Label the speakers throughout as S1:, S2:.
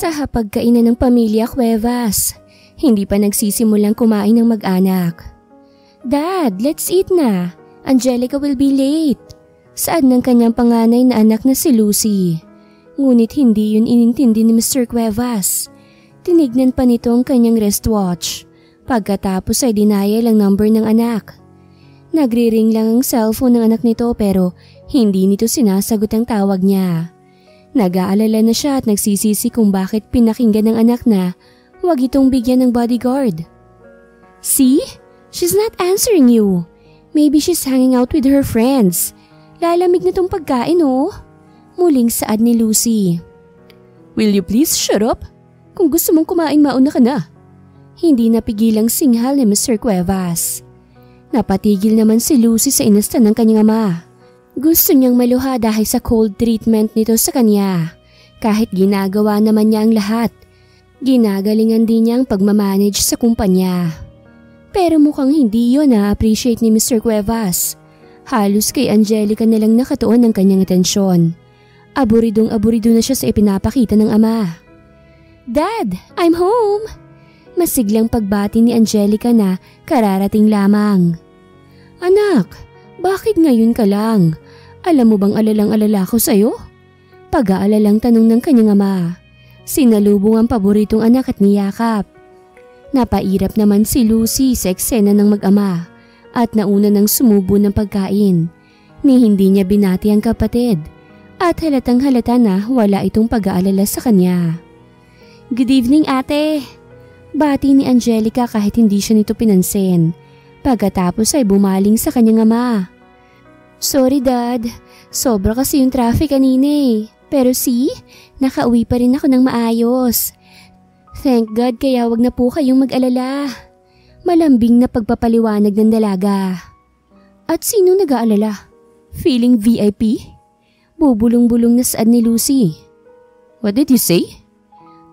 S1: Sa hapagkainan ng pamilya Cuevas, hindi pa nagsisimulang kumain ng mag-anak. Dad, let's eat na. Angelica will be late. Saad ng kanyang panganay na anak na si Lucy. Ngunit hindi yun inintindi ni Mr. Cuevas. Tinignan pa nito ang kanyang wristwatch. Pagkatapos ay dinayal ang number ng anak. Nagri-ring lang ang cellphone ng anak nito pero hindi nito sinasagot ang tawag niya. Nag-aalala na siya at nagsisisi kung bakit pinakinggan ng anak na huwag itong bigyan ng bodyguard. See? She's not answering you. Maybe she's hanging out with her friends. Lalamig na tong pagkain oh. Muling saad ni Lucy. Will you please shut up? Kung gusto mong kumain mauna ka na. Hindi napigilang singhal ni Mr. Cuevas. Napatigil naman si Lucy sa inasta ng kanyang ama. Gusto niyang maluha dahil sa cold treatment nito sa kanya. Kahit ginagawa naman niya ang lahat. Ginagalingan din niya ang pagmamanage sa kumpanya. Pero mukhang hindi yun na-appreciate ni Mr. Cuevas. Halos kay Angelica na lang nakatuon ang kanyang atensyon. Aburidong-aburido na siya sa ipinapakita ng ama. Dad, I'm home! Masiglang pagbati ni Angelica na kararating lamang. Anak, bakit ngayon ka lang? Alam mo bang alalang-alala ko sa'yo? Pag-aalalang tanong ng kanyang ama. Sinalubong ang paboritong anak at niyakap. Napairap naman si Lucy sa eksena ng mag-ama at nauna ng sumubo ng pagkain. Ni hindi niya binati ang kapatid at halatang halata na wala itong pag-aalala sa kanya. Good evening ate! Bati ni Angelica kahit hindi siya nito pinansin. Pagkatapos ay bumaling sa kanyang ama. Sorry dad, sobra kasi yung traffic kanina eh. Pero see, nakauwi pa rin ako ng maayos. Thank God kaya wag na po kayong mag-alala. Malambing na pagpapaliwanag ng dalaga. At sino nag-aalala? Feeling VIP? Bubulong-bulong na saad ni Lucy. What did you say?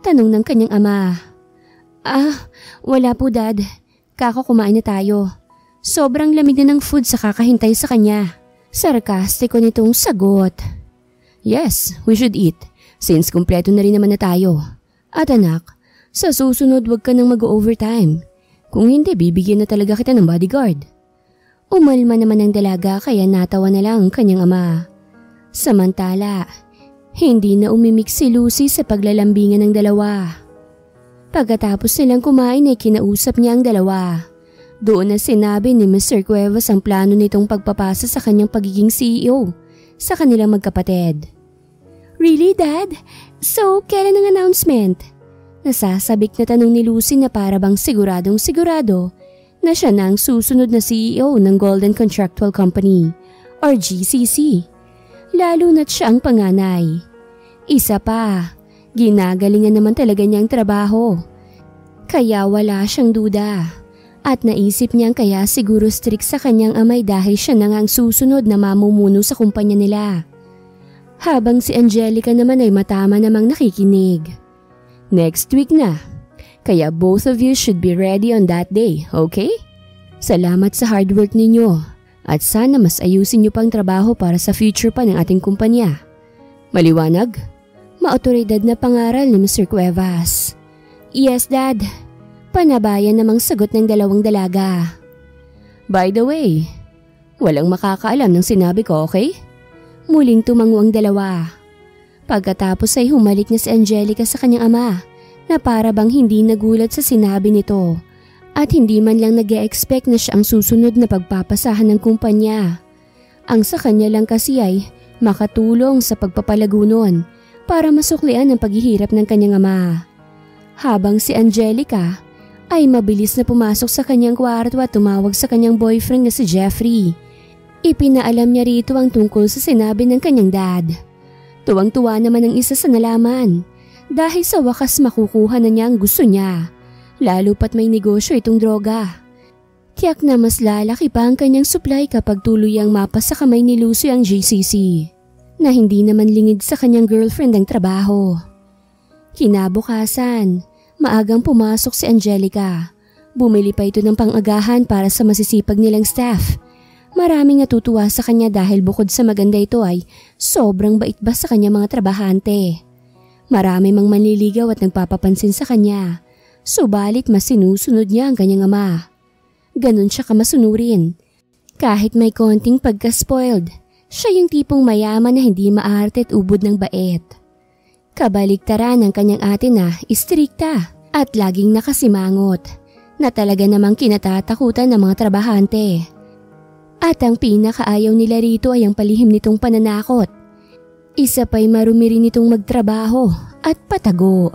S1: Tanong ng kanyang ama. Wala po dad. Kako kumain na tayo. Sobrang lamig na ng food sa kakahintay sa kanya. Sarkastiko nitong sagot. Yes, we should eat since kumpleto na rin naman na tayo. At anak, sa susunod wag ka nang mag-overtime. Kung hindi, bibigyan na talaga kita ng bodyguard. Umalma naman ang dalaga kaya natawa na lang ang kanyang ama. Samantala, hindi na umimik si Lucy sa paglalambingan ng dalawa. Pagkatapos nilang kumain ay kinausap niya ang dalawa. Doon na sinabi ni Mr. Cuevas ang plano nitong pagpapasa sa kanyang pagiging CEO sa kanilang magkapatid. Really, Dad? So, kailan ang announcement? Nasasabik na tanong ni Lucy na para bang siguradong sigurado na siya na ang susunod na CEO ng Golden Contractual Company or GCC. Lalo na't siya ang panganay. Isa pa, ginagalingan naman talaga niya ang trabaho. Kaya wala siyang duda. At naisip niyang kaya siguro strict sa kanyang amay dahil siya na nga ang susunod na mamumuno sa kumpanya nila. Habang si Angelica naman ay matama namang nakikinig. Next week na. Kaya both of you should be ready on that day, okay? Salamat sa hard work ninyo at sana mas ayusin niyo pang trabaho para sa future pa ng ating kumpanya. Maliwanag? Maotoridad na pangaral ni Mr. Cuevas. Yes, Dad. Panabayan namang sagot ng dalawang dalaga. By the way, walang makakaalam ng sinabi ko, okay? Muling tumango ang dalawa. Pagkatapos ay humalik na si Angelica sa kanyang ama na para bang hindi nagulat sa sinabi nito at hindi man lang nag-e-expect na siya ang susunod na pagpapasahan ng kumpanya. Ang sa kanya lang kasi ay makatulong sa pagpapalago nun para masuklian ang paghihirap ng kanyang ama. Habang si Angelica ay mabilis na pumasok sa kanyang kwarto at tumawag sa kanyang boyfriend na si Jeffrey. Ipinaalam niya rito ang tungkol sa sinabi ng kanyang dad. Tuwang-tuwa naman ang isa sa nalaman dahil sa wakas makukuha na niya ang gusto niya, lalo pat may negosyo itong droga. Tiyak na mas lalaki pa ang kanyang supply kapag tuluyang mapas sa kamay ni Lucy ang GCC na hindi naman lingid sa kanyang girlfriend ang trabaho. Kinabukasan, maagang pumasok si Angelica. Bumili pa ito ng pang-agahan para sa masisipag nilang staff. Maraming natutuwa sa kanya dahil bukod sa maganda ito ay sobrang bait ba sa kanya mga trabahante. Marami mang manliligaw at nagpapapansin sa kanya, subalit mas sinusunod niya ang kanyang ama. Ganon siya kamasunurin. Kahit may konting pagka-spoiled, siya yung tipong mayaman na hindi maarte at ubod ng bait. Kabaliktaran ng kanyang ate na istrikta at laging nakasimangot na talaga namang kinatatakutan ng mga trabahante. At ang pinakaayaw nila rito ay ang palihim nitong pananakot. Isa pa'y marumi rin itong magtrabaho at patago.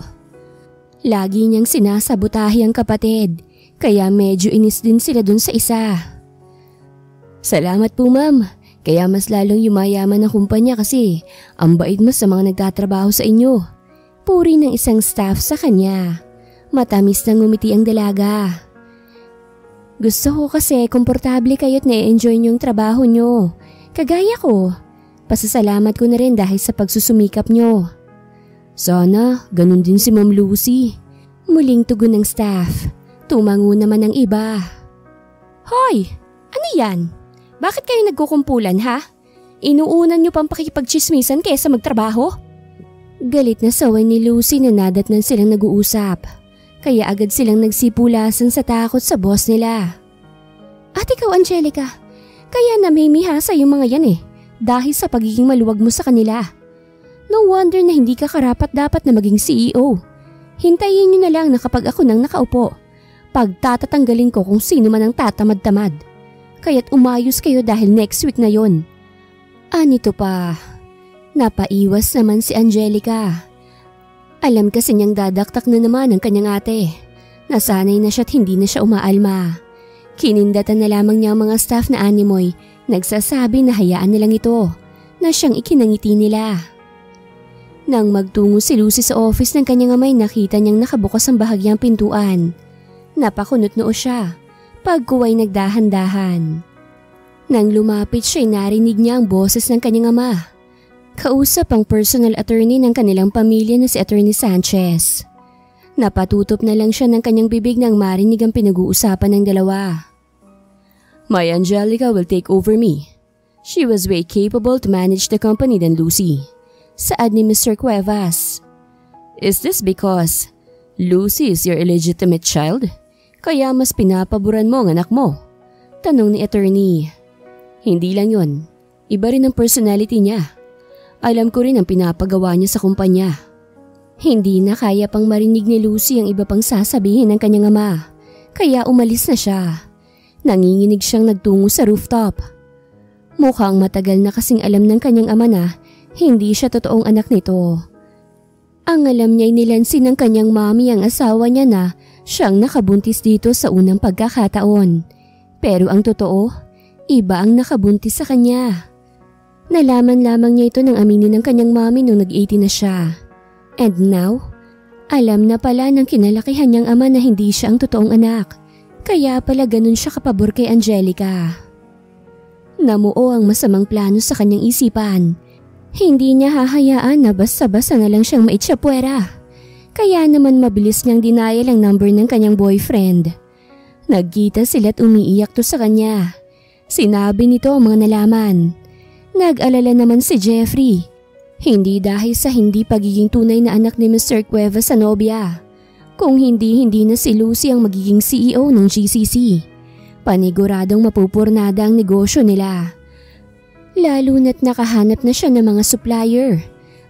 S1: Lagi niyang sinasabutahi ang kapatid, kaya medyo inis din sila dun sa isa. Salamat po ma'am, kaya mas lalong yumayaman ang kumpanya kasi ang bait mo sa mga nagtatrabaho sa inyo. Puri ng isang staff sa kanya. Matamis na ngumiti ang dalaga. Gusto ko kasi komportable kayo at na-enjoy niyong trabaho niyo. Kagaya ko. Pasasalamat ko na rin dahil sa pagsusumikap niyo. Sana ganun din si Ma'am Lucy. Muling tugon ng staff. Tumango naman ang iba. Hoy! Ano yan? Bakit kayo nagkukumpulan ha? Inuunan niyo pang pakikipagchismisan kaysa magtrabaho? Galit na saway ni Lucy na nadatnan silang nag-uusap. Kaya agad silang nagsipulasan sa takot sa boss nila. At ikaw Angelica, kaya namimihasa yung mga yan dahil sa pagiging maluwag mo sa kanila. No wonder na hindi ka karapat dapat na maging CEO. Hintayin nyo na lang na kapag ako nang nakaupo, pagtatatanggalin ko kung sino man ang tatamad-tamad. Kaya't umayos kayo dahil next week na yon. Anito pa, napaiwas naman si Angelica. Alam kasi niyang dadaktak na naman ang kanyang ate. Nasanay na siya at hindi na siya umaalma. Kinindatan na lamang niya ang mga staff na animoy, nagsasabi na hayaan na lang ito, na siyang ikinangiti nila. Nang magtungo si Lucy sa office ng kanyang amay, nakita niyang nakabukas ang bahagyang pintuan. Napakunot noo siya. Pagkuway nagdahan-dahan. Nang lumapit siya, narinig niya ang boses ng kanyang ama. Kausap ang personal attorney ng kanilang pamilya na si Attorney Sanchez. Napatutop na lang siya ng kanyang bibig nang marinig ang pinag-uusapan ng dalawa. My Angelica will take over me. She was way capable to manage the company than Lucy. Saad ni Mr. Cuevas. Is this because Lucy is your illegitimate child? Kaya mas pinapaboran mo ang anak mo? Tanong ni attorney. Hindi lang yon. Iba rin ang personality niya. Alam ko rin ang pinapagawa niya sa kumpanya. Hindi na kaya pang marinig ni Lucy ang iba pang sasabihin ng kanyang ama. Kaya umalis na siya. Nanginginig siyang nagtungo sa rooftop. Mukhang matagal na kasing alam ng kanyang ama na hindi siya totoong anak nito. Ang alam niya ay nilansin ng kanyang mami ang asawa niya na siyang nakabuntis dito sa unang pagkakataon. Pero ang totoo, iba ang nakabuntis sa kanya. Nalaman lamang niya ito nang aminin ng kanyang mami nung nag-18 na siya. And now, alam na pala ng kinalakihan niyang ama na hindi siya ang totoong anak. Kaya pala ganun siya kapabor kay Angelica. Namuo ang masamang plano sa kanyang isipan. Hindi niya hahayaan na basta-basta na lang siyang maitsapwera. Kaya naman mabilis niyang dinayal ang number ng kanyang boyfriend. Nagkita sila't umiiyak to sa kanya. Sinabi nito ang mga nalaman. Nag-alala naman si Jeffrey. Hindi dahil sa hindi pagiging tunay na anak ni Mr. Cuevas sa nobya. Kung hindi na si Lucy ang magiging CEO ng GCC. Paniguradong mapupurnada ang negosyo nila. Lalo na't nakahanap na siya ng mga supplier.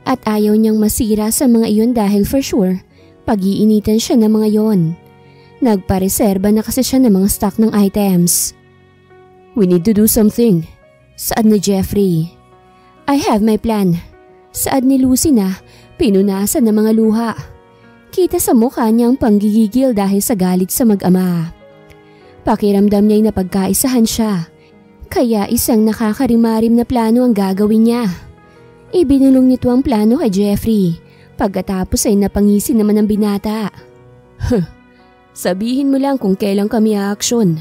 S1: At ayaw niyang masira sa mga iyon dahil for sure, pag-iinitan siya ng mga iyon. Nagpareserba na kasi siya ng mga stock ng items. We need to do something. Saad ni Jeffrey. I have my plan. Saad ni Lucy na pinunasan ng mga luha. Kita sa mukha niyang panggigigil dahil sa galit sa mag-ama. Pakiramdam niya'y napagkaisahan siya. Kaya isang nakakarimarim na plano ang gagawin niya. Ibinulong nito ang plano kay Jeffrey. Pagkatapos ay napangisin naman ng binata. Sabihin mo lang kung kailan kami aaksyon.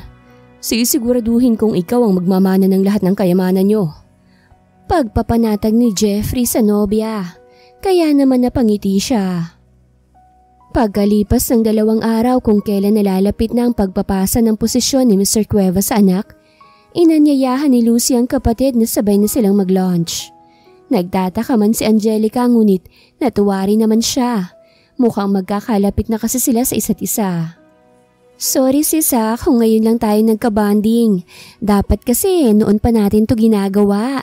S1: Sisiguraduhin kong ikaw ang magmamana ng lahat ng kayamanan niyo. Pagpapanatag ni Jeffrey sa nobya. Kaya naman napangiti siya. Pagkalipas ng 2 araw kung kailan nalalapit na ang pagpapasa ng posisyon ni Mr. Cuevas sa anak, inanyayahan ni Lucy ang kapatid na sabay na silang mag-lunch. Nagtataka man si Angelica ngunit natuwa rin naman siya. Mukhang magkakalapit na kasi sila sa isa't isa. Sorry sis kung ngayon lang tayo nagka-bonding. Dapat kasi noon pa natin to ginagawa.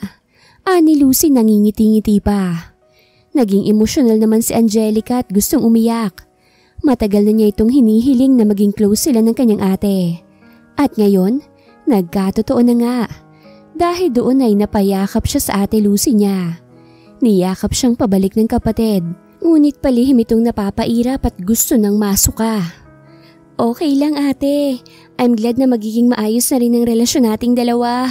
S1: Ni Lucy nangingiti-ngiti pa. Naging emosyonal naman si Angelica at gustong umiyak. Matagal na niya itong hinihiling na maging close sila ng kanyang ate. At ngayon, nagkatotoo na nga. Dahil doon ay napayakap siya sa ate Lucy niya. Niyakap siyang pabalik ng kapatid, ngunit palihim itong napapairap at gusto nang masuka. Okay lang ate, I'm glad na magiging maayos na rin ang relasyon nating dalawa.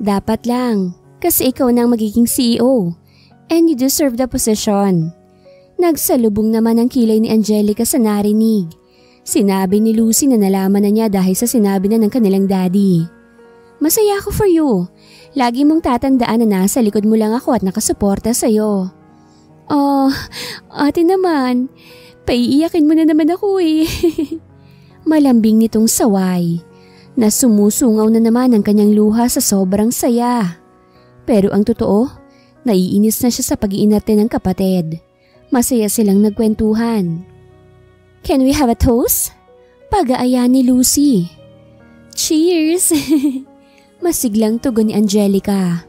S1: Dapat lang, kasi ikaw na ang magiging CEO, and you deserve the position. Nagsalubong naman ang kilay ni Angelica sa narinig. Sinabi ni Lucy na nalaman na niya dahil sa sinabi na ng kanilang daddy. Masaya ako for you. Lagi mong tatandaan na nasa likod mo lang ako at nakasuporta sa'yo. Oh, ate naman. Paiiyakin mo na naman ako eh. Malambing nitong saway. Na sumusungaw na naman ang kanyang luha sa sobrang saya. Pero ang totoo, naiinis na siya sa pag-iinarte ng kapatid. Masaya silang nagkwentuhan. Can we have a toast? Pag-aaya ni Lucy. Cheers! Masiglang tugon ni Angelica.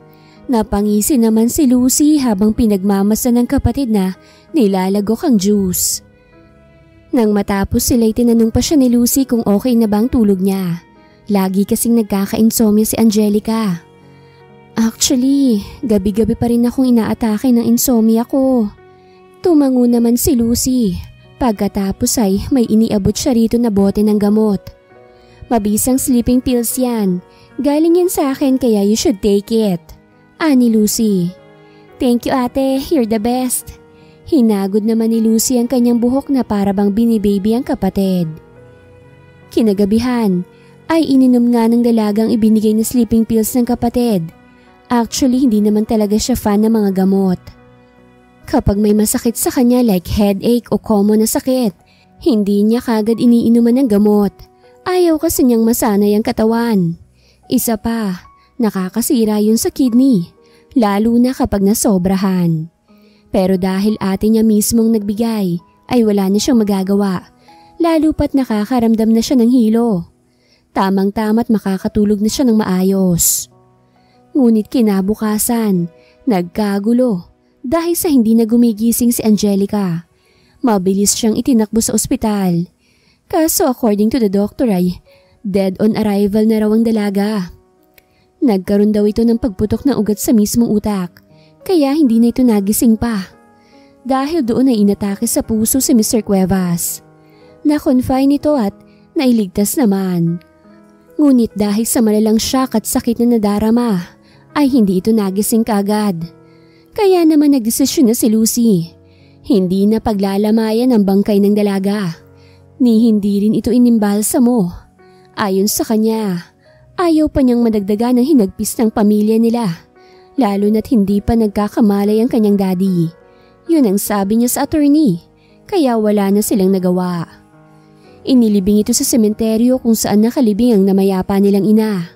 S1: Napangisi naman si Lucy habang pinagmamasa ng kapatid na nilalagok ang juice. Nang matapos sila'y tinanong pa siya ni Lucy kung okay na ba ang tulog niya. Lagi kasing nagkaka-insomnia si Angelica. Actually, gabi-gabi pa rin akong inaatake ng insomnia ko. Tumango naman si Lucy. Pagkatapos ay may iniabot siya rito na bote ng gamot. Mabisang sleeping pills yan. Galing yan sa akin kaya you should take it. Ani Lucy. Thank you ate, you're the best. Hinagod naman ni Lucy ang kanyang buhok na para bang binibaby ang kapatid. Kinagabihan ay ininom nga ng dalagang ibinigay na sleeping pills ng kapatid. Actually hindi naman talaga siya fan ng mga gamot. Kapag may masakit sa kanya like headache o common na sakit, hindi niya kagad iniinuman ng gamot. Ayaw kasi niyang masanay ang katawan. Isa pa, nakakasira yun sa kidney, lalo na kapag nasobrahan. Pero dahil ate niya mismong nagbigay, ay wala na siyang magagawa, lalo pat nakakaramdam na siya ng hilo. Tamang-tama't makakatulog na siya ng maayos. Ngunit kinabukasan, nagkagulo dahil sa hindi na gumigising si Angelica. Mabilis siyang itinakbo sa ospital. Kaso according to the doctor ay dead on arrival na raw ang dalaga. Nagkaroon daw ito ng pagputok ng ugat sa mismong utak, kaya hindi na ito nagising pa. Dahil doon ay inatake sa puso si Mr. Cuevas. Na-confine ito at nailigtas naman. Ngunit dahil sa malalang shock at sakit na nadarama, ay hindi ito nagising kaagad. Kaya naman nagdesisyon na si Lucy. Hindi na paglalamayan ang bangkay ng dalaga. Ni hindi rin ito inimbalsa mo. Ayon sa kanya, ayaw pa niyang madagdagan ng hinagpis ng pamilya nila, lalo na't hindi pa nagkakamalay ang kanyang daddy. Yun ang sabi niya sa attorney, kaya wala na silang nagawa. Inilibing ito sa sementeryo kung saan nakalibing ang namayapa nilang ina.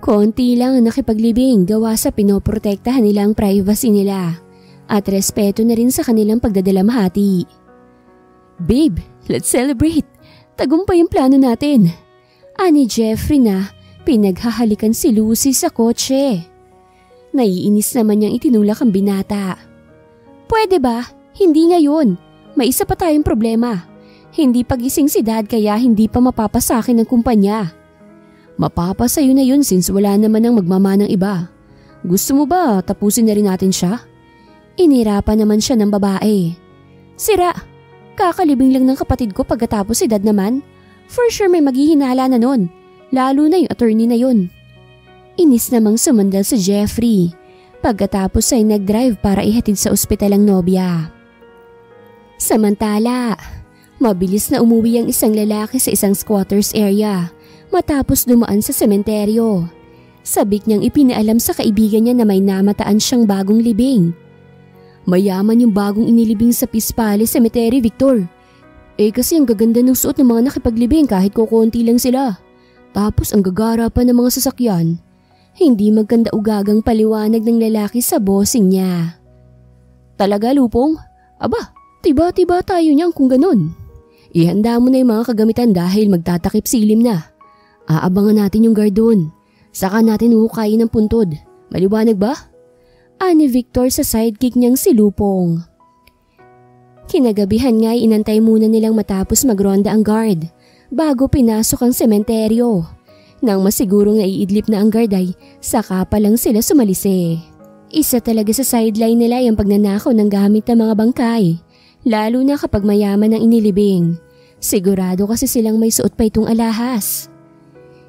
S1: Konti lang ang nakipaglibing gawa sa pinoprotektahan nila ang privacy nila at respeto na rin sa kanilang pagdadalamhati. Babe, let's celebrate! Tagumpay ang plano natin! Ani Jeffrey na pinaghahalikan si Lucy sa kotse. Naiinis naman niyang itinulak ang binata. Pwede ba? Hindi ngayon. May isa pa tayong problema. Hindi pagising si dad kaya hindi pa mapapasakin ng kumpanya. Mapapasayo na yun since wala naman ang magmamanang iba. Gusto mo ba tapusin na rin natin siya? Inirapan naman siya ng babae. Sira, kakalibing lang ng kapatid ko pagkatapos si dad naman. For sure may maghihinala na nun, lalo na yung attorney na yun. Inis namang sumandal si Jeffrey, pagkatapos ay nag-drive para ihatid sa ospital ang nobya. Samantala, mabilis na umuwi ang isang lalaki sa isang squatters area matapos dumaan sa sementeryo. Sabik niyang ipinaalam sa kaibigan niya na may namataan siyang bagong libing. Mayaman yung bagong inilibing sa Peace Palace Cemetery, Victor. Kasi ang gaganda ng suot ng mga nakipaglibing kahit kukunti lang sila. Tapos ang gagara pa ng mga sasakyan. Hindi maganda ugagang paliwanag ng lalaki sa bossing niya. Talaga, Lupong? Aba, tiba-tiba tayo niyan kung ganun. Ihanda mo na yung mga kagamitan dahil magtatakip silim na. Aabangan natin yung guard doon. Saka natin huhukayin ng puntod. Maliwanag ba? Ani Victor sa sidekick niyang si Lupong. Kinagabihan nga'y inantay muna nilang matapos magronda ang guard bago pinasok ang sementeryo. Nang masigurong naiidlip na ang guard ay saka pa lang sila sumalisi. Isa talaga sa sideline nila yung pagnanakaw ng gamit ng mga bangkay, lalo na kapag mayaman ang inilibing. Sigurado kasi silang may suot pa itong alahas.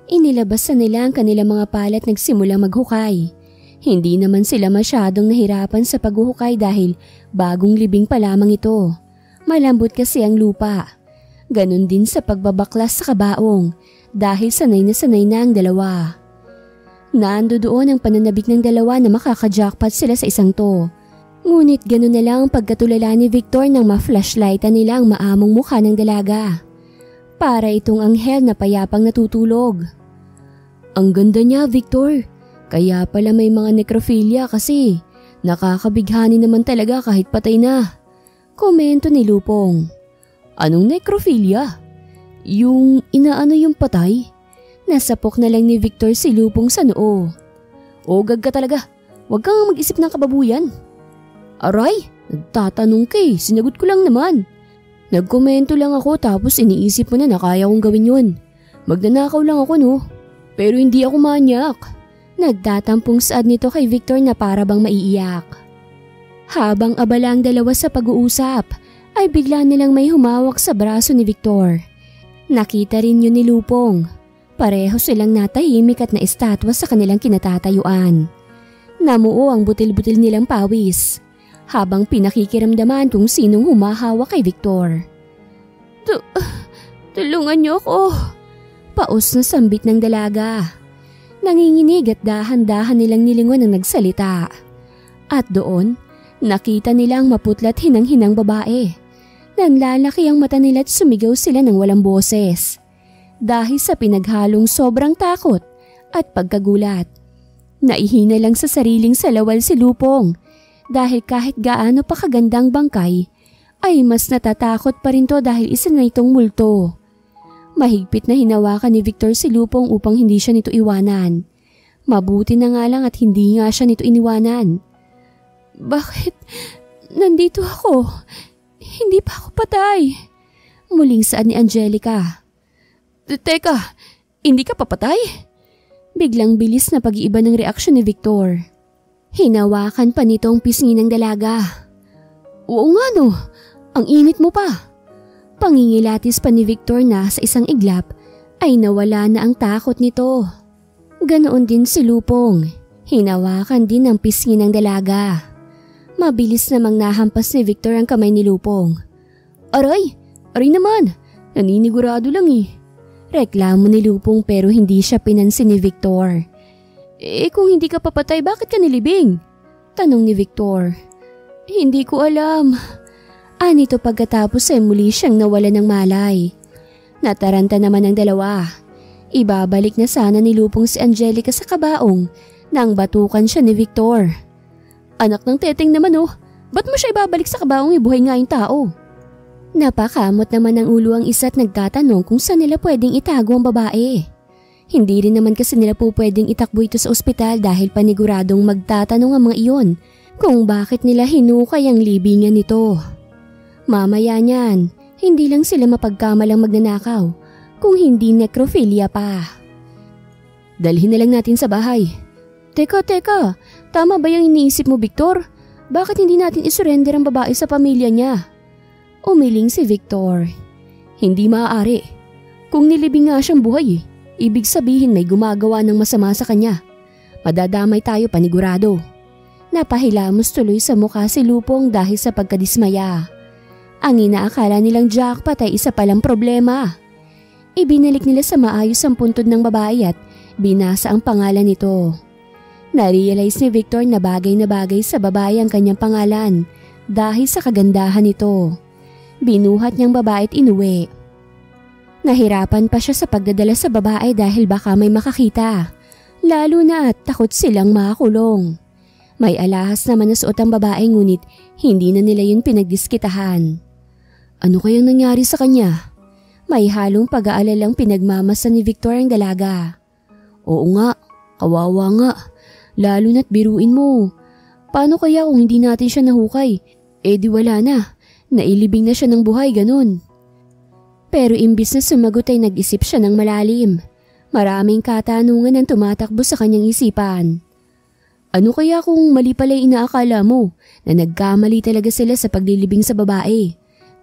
S1: Inilabas na nila ang kanilang mga palat at nagsimulang maghukay. Hindi naman sila masyadong nahirapan sa paghuhukay dahil bagong libing pa lamang ito. Malambot kasi ang lupa. Ganon din sa pagbabaklas sa kabaong dahil sanay na ang dalawa. Naando doon ang pananabik ng dalawa na makaka-jackpot sila sa isang to. Ngunit ganon na lang ang pagkatulala ni Victor nang ma-flashlightan nila ang maamong mukha ng dalaga. Para itong anghel na payapang natutulog. Ang ganda niya, Victor. Kaya pala may mga necrophilia kasi nakakabighani naman talaga kahit patay na. Komento ni Lupong. Anong necrophilia? Yung inaano yung patay? Nasapok na lang ni Victor si Lupong sa noo. Ogag ka talaga. Huwag kang mag-isip ng kababuyan. Aray, nagtatanong ka eh. Sinagot ko lang naman. Nagkomento lang ako tapos iniisip mo na kaya kong gawin yun. Magnanakaw lang ako no. Pero hindi ako manyak. Nagtatampong saad nito kay Victor na para bang maiiyak. Habang abala ang dalawa sa pag-uusap, ay bigla nilang may humawak sa braso ni Victor. Nakita rin yun ni Lupong. Pareho silang natahimik at na-estatwa sa kanilang kinatatayuan. Namuo ang butil-butil nilang pawis, habang pinakikiramdaman kung sinong humahawak kay Victor. Tulungan niyo ako. Paos na sambit ng dalaga. Nanginginig at dahan-dahan nilang nilingon ang nagsalita. At doon, nakita nilang maputlat hinang-hinang babae. Nanlalaki ang mata nila at sumigaw sila ng walang boses. Dahil sa pinaghalong sobrang takot at pagkagulat. Naihina lang sa sariling salawal si Lupong dahil kahit gaano pa kagandang bangkay, ay mas natatakot pa rin to dahil isa na itong multo. Mahigpit na hinawakan ni Victor si Lupong upang hindi siya nito iwanan. Mabuti na nga lang at hindi nga siya nito iniwanan. Bakit? Nandito ako. Hindi pa ako patay. Muling saad ni Angelica. Teka, hindi ka papatay? Biglang bilis na pag-iiba ng reaksyon ni Victor. Hinawakan pa nito ang pisngi ng dalaga. Oo nga no, ang init mo pa. Pangingilatis pa ni Victor na sa isang iglap ay nawala na ang takot nito. Ganoon din si Lupong. Hinawakan din ang pisngi ng dalaga. Mabilis namang nahampas ni Victor ang kamay ni Lupong. Aray naman, naninigurado lang eh. Reklamo ni Lupong pero hindi siya pinansin ni Victor. Kung hindi ka papatay, bakit ka nilibing? Tanong ni Victor. Hindi ko alam. Anito pagkatapos ay muli siyang nawala ng malay. Nataranta naman ang dalawa. Ibabalik na sana ni Lupong si Angelica sa kabaong nang batukan siya ni Victor. Anak ng teteng naman oh, ba't mo siya ibabalik sa kabaong ibuhay nga yung tao? Napakamot naman ng ulo ang isa at nagtatanong kung saan nila pwedeng itago ang babae. Hindi rin naman kasi nila po pwedeng itakbo ito sa ospital dahil paniguradong magtatanong ang mga iyon kung bakit nila hinukay ang libingan nito. Mamaya niyan, hindi lang sila mapagkamalang magnanakaw kung hindi necrophilia pa. Dalhin na lang natin sa bahay. Teka, tama ba yung iniisip mo, Victor? Bakit hindi natin isurrender ang babae sa pamilya niya? Umiling si Victor. Hindi maaari. Kung nilibing nga siyang buhay ibig sabihin may gumagawa ng masama sa kanya. Madadamay tayo panigurado. Napahilamos tuloy sa mukha si Lupong dahil sa pagkadismaya. Ang inaakala nilang jackpot ay isa palang problema. Ibinalik nila sa maayos ang puntod ng babae at binasa ang pangalan nito. Narealize ni Victor na bagay sa babae ang kanyang pangalan dahil sa kagandahan nito. Binuhat niyang babae at inuwi. Nahirapan pa siya sa pagdadala sa babae dahil baka may makakita. Lalo na at takot silang makakulong. May alahas naman na suot ang babae ngunit hindi na nila yun pinagdiskitahan. Ano kayang nangyari sa kanya? May halong pag-aalalang pinagmamasa ni Victor ang dalaga. Oo nga, kawawa nga. Lalo na't biruin mo. Paano kaya kung hindi natin siya nahukay? Di wala na. Nailibing na siya ng buhay, ganun. Pero imbis na sumagot ay nag-isip siya ng malalim. Maraming katanungan ang tumatakbo sa kanyang isipan. Ano kaya kung mali pala inaakala mo na nagkamali talaga sila sa paglilibing sa babae?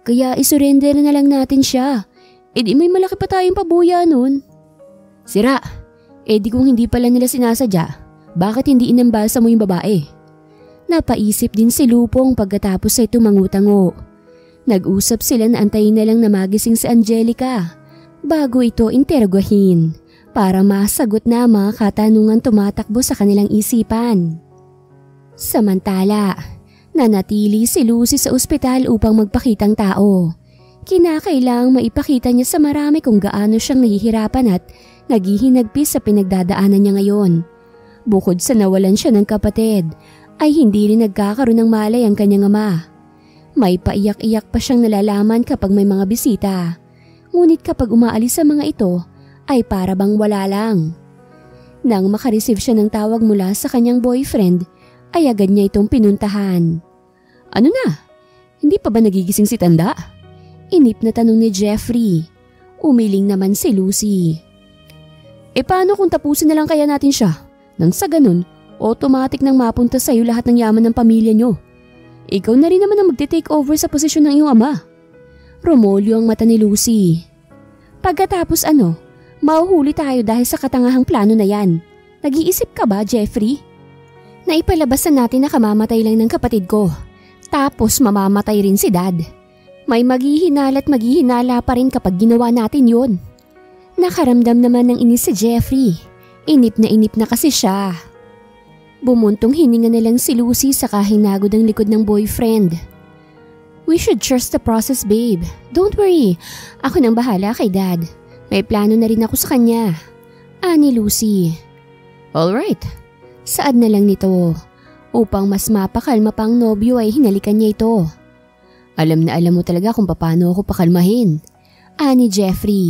S1: Kaya isurrender na lang natin siya. Di may malaki pa tayong pabuya nun. Sira, di kung hindi pala nila sinasadya, bakit hindi inambasa mo yung babae? Napaisip din si Lupong pagkatapos ay tumangutango. Nag-usap sila na antayin na lang na magising si Angelica bago ito interrogahin para masagot na mga katanungan tumatakbo sa kanilang isipan. Samantala, nanatili si Lucy sa ospital upang magpakitang tao. Kinakailangang maipakita niya sa marami kung gaano siyang nahihirapan at naghihinagpis sa pinagdadaanan niya ngayon. Bukod sa nawalan siya ng kapatid, ay hindi rin nagkakaroon ng malay ang kanyang ama. May paiyak-iyak pa siyang nalalaman kapag may mga bisita. Ngunit kapag umaalis sa mga ito, ay para bang wala lang. Nang makareceive siya ng tawag mula sa kanyang boyfriend, ay agad niya itong pinuntahan. Ano na? Hindi pa ba nagigising si Tanda? Inip na tanong ni Jeffrey. Umiling naman si Lucy. Paano kung tapusin na lang kaya natin siya? Nang sa ganun, automatic nang mapunta sa iyo lahat ng yaman ng pamilya niyo. Ikaw na rin naman ang magte-take over sa posisyon ng iyong ama. Romolyo ang mata ni Lucy. Pagkatapos mahuhuli tayo dahil sa katangahang plano na yan. Nag-iisip ka ba, Jeffrey? Naipalabasan natin na kamamatay lang ng kapatid ko. Tapos mamamatay rin si Dad. May maghihinala pa rin kapag ginawa natin yun. Nakaramdam naman ng inis si Jeffrey. Inip na kasi siya. Bumuntong hininga na lang si Lucy sa kahinagod ang likod ng boyfriend. We should trust the process, babe. Don't worry. Ako nang bahala kay Dad. May plano na rin ako sa kanya. Ani Lucy. Alright. Saad na lang nito. Upang mas mapakalma pang nobyo ay hinalikan niya ito. Alam na alam mo talaga kung paano ako pakalmahin. Ani Jeffrey.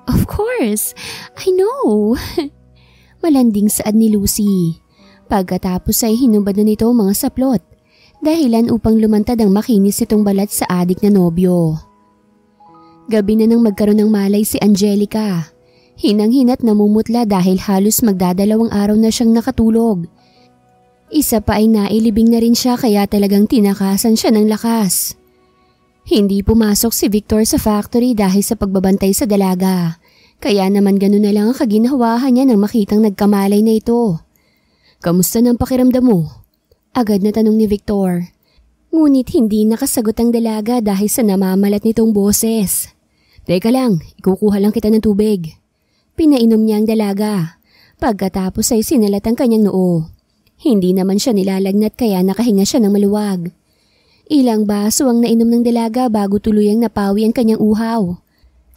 S1: Of course. I know. Malanding saad ni Lucy. Pagkatapos ay hinubad na nito mga saplot, dahilan upang lumantad ang makinis itong balat sa adik na nobyo. Gabi na nang magkaroon ng malay si Angelica. Hinang-hinat namumutla dahil halos magdadalawang araw na siyang nakatulog. Isa pa ay nailibing na rin siya kaya talagang tinakasan siya ng lakas. Hindi pumasok si Victor sa factory dahil sa pagbabantay sa dalaga, kaya naman ganun na lang ang kaginhawahan niya nang makitang nagkamalay na ito. Kamusta ng pakiramdam mo? Agad na tanong ni Victor. Ngunit hindi nakasagot ang dalaga dahil sa namamalat nitong boses. Teka lang, ikukuha lang kita ng tubig. Pinainom niya ang dalaga. Pagkatapos ay sinalat ang kanyang noo. Hindi naman siya nilalagnat kaya nakahinga siya ng maluwag. Ilang baso ang nainom ng dalaga bago tuluyang napawi ang kanyang uhaw.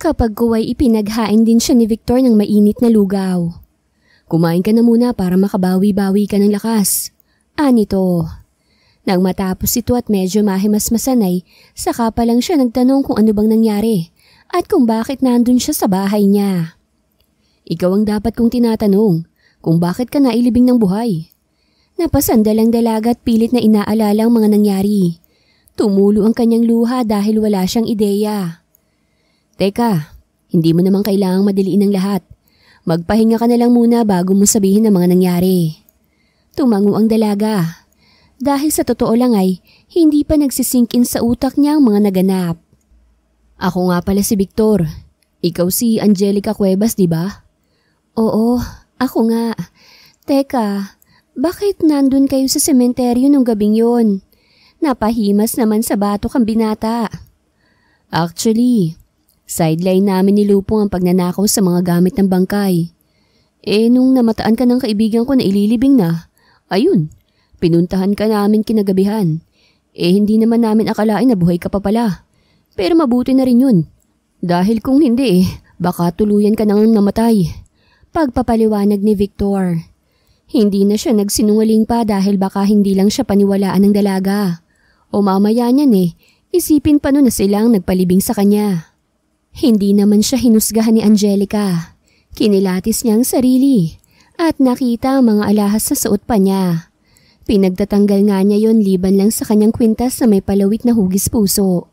S1: Kapag kuway ipinaghain din siya ni Victor ng mainit na lugaw. Kumain ka na muna para makabawi-bawi ka ng lakas. Anito. Nang matapos ito at medyo mahimasmasan ay saka pa lang siya nagtanong kung ano bang nangyari at kung bakit nandun siya sa bahay niya. Ikaw ang dapat kong tinatanong kung bakit ka nailibing ng buhay. Napasandalang dalaga at pilit na inaalala ang mga nangyari. Tumulo ang kanyang luha dahil wala siyang ideya. Teka, hindi mo naman kailangang madiliin ang lahat. Magpahinga ka na lang muna bago mo sabihin ang mga nangyari. Tumango ang dalaga. Dahil sa totoo lang ay hindi pa nagsisink in sa utak niya ang mga naganap. Ako nga pala si Victor. Ikaw si Angelica Cuevas, di ba? Oo, ako nga. Teka, bakit nandun kayo sa sementeryo nung gabing yun? Napahimas naman sa batok ang binata. Actually, sideline namin ni Lupong ang pagnanakaw sa mga gamit ng bangkay. Nung namataan ka ng kaibigan ko na ililibing na, ayun, pinuntahan ka namin kinagabihan. Hindi naman namin akalain na buhay ka pa pala. Pero mabuti na rin yun. Dahil kung hindi baka tuluyan ka nang namatay. Pagpapaliwanag ni Victor. Hindi na siya nagsinungaling pa dahil baka hindi lang siya paniwalaan ng dalaga. O mamaya niyan isipin pa nun na silang nagpalibing sa kanya. Hindi naman siya hinusgahan ni Angelica. Kinilatis niya ang sarili at nakita ang mga alahas sa suot pa niya. Pinagtatanggal nga niya yon liban lang sa kanyang kwintas na may palawit na hugis puso.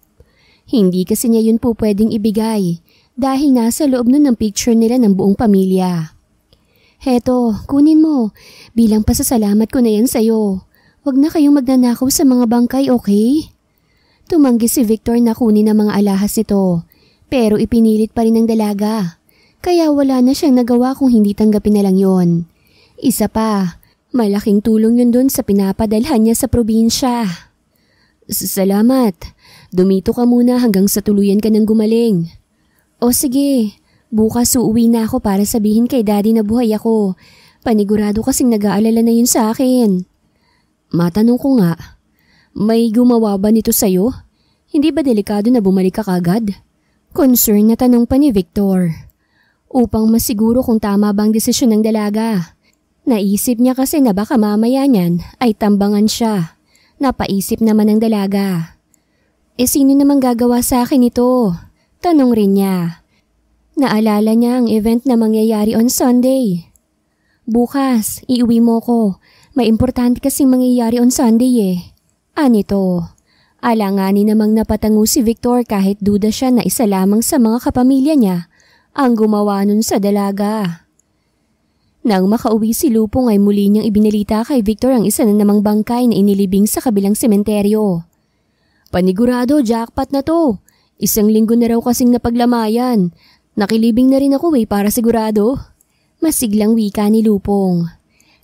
S1: Hindi kasi niya yun po pwedeng ibigay dahil nasa loob nun ng picture nila ng buong pamilya. Heto, kunin mo. Bilang pasasalamat ko na yan sa'yo. Huwag na kayong magnanakaw sa mga bangkay, okay? Tumanggi si Victor na kunin ang mga alahas nito, pero ipinilit pa rin ng dalaga. Kaya wala na siyang nagawa kung hindi tanggapin na lang yon. Isa pa, malaking tulong yun dun sa pinapadalhan niya sa probinsya. Salamat. Dumito ka muna hanggang sa tuluyan ka ng gumaling. O sige, bukas uuwi na ako para sabihin kay daddy na buhay ako. Panigurado kasing nag-aalala na yun sa akin. Matanong ko nga, may gumawa ba nito sa'yo? Hindi ba delikado na bumalik ka kagad? Concern na tanong pa ni Victor. Upang masiguro kung tama bang desisyon ng dalaga. Naisip niya kasi na baka mamaya niyan ay tambangan siya. Napaisip naman ng dalaga. Sino namang gagawa sa akin ito? Tanong rin niya. Naalala niya ang event na mangyayari on Sunday. Bukas, iuwi mo ko. May importante kasing mangyayari on Sunday Anito. Alanganin namang napatango si Victor kahit duda siya na isa lamang sa mga kapamilya niya ang gumawa nun sa dalaga. Nang makauwi si Lupong ay muli niyang ibinalita kay Victor ang isa na namang bangkay na inilibing sa kabilang sementeryo. Panigurado, jackpot na to. 1 linggo na raw kasing napaglamayan. Nakilibing na rin ako para sigurado. Masiglang wika ni Lupong.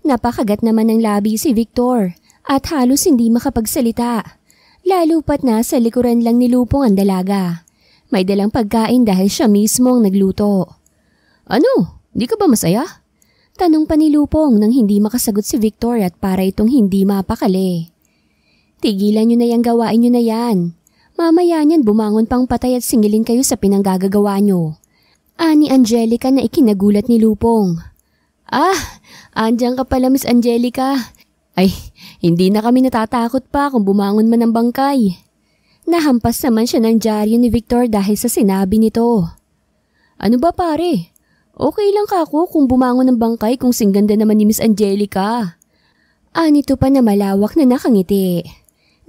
S1: Napakagat naman ng labi si Victor at halos hindi makapagsalita. Lalo pat nasa likuran lang ni Lupong ang dalaga. May dalang pagkain dahil siya mismo ang nagluto. Ano? Di ka ba masaya? Tanong pa ni Lupong nang hindi makasagot si Victor at para itong hindi mapakali. Tigilan nyo na yung gawain nyo na yan. Mamaya niyan bumangon pang patay at singilin kayo sa pinanggagawa nyo. Ani Angelica na ikinagulat ni Lupong. Andyan ka pala Miss Angelica. Ay, hindi na kami natatakot pa kung bumangon man ng bangkay. Nahampas naman siya ng dyaryo ni Victor dahil sa sinabi nito. Ano ba pare? Okay lang ka ako kung bumangon ng bangkay kung singganda naman ni Miss Angelica. Anito pa na malawak na nakangiti.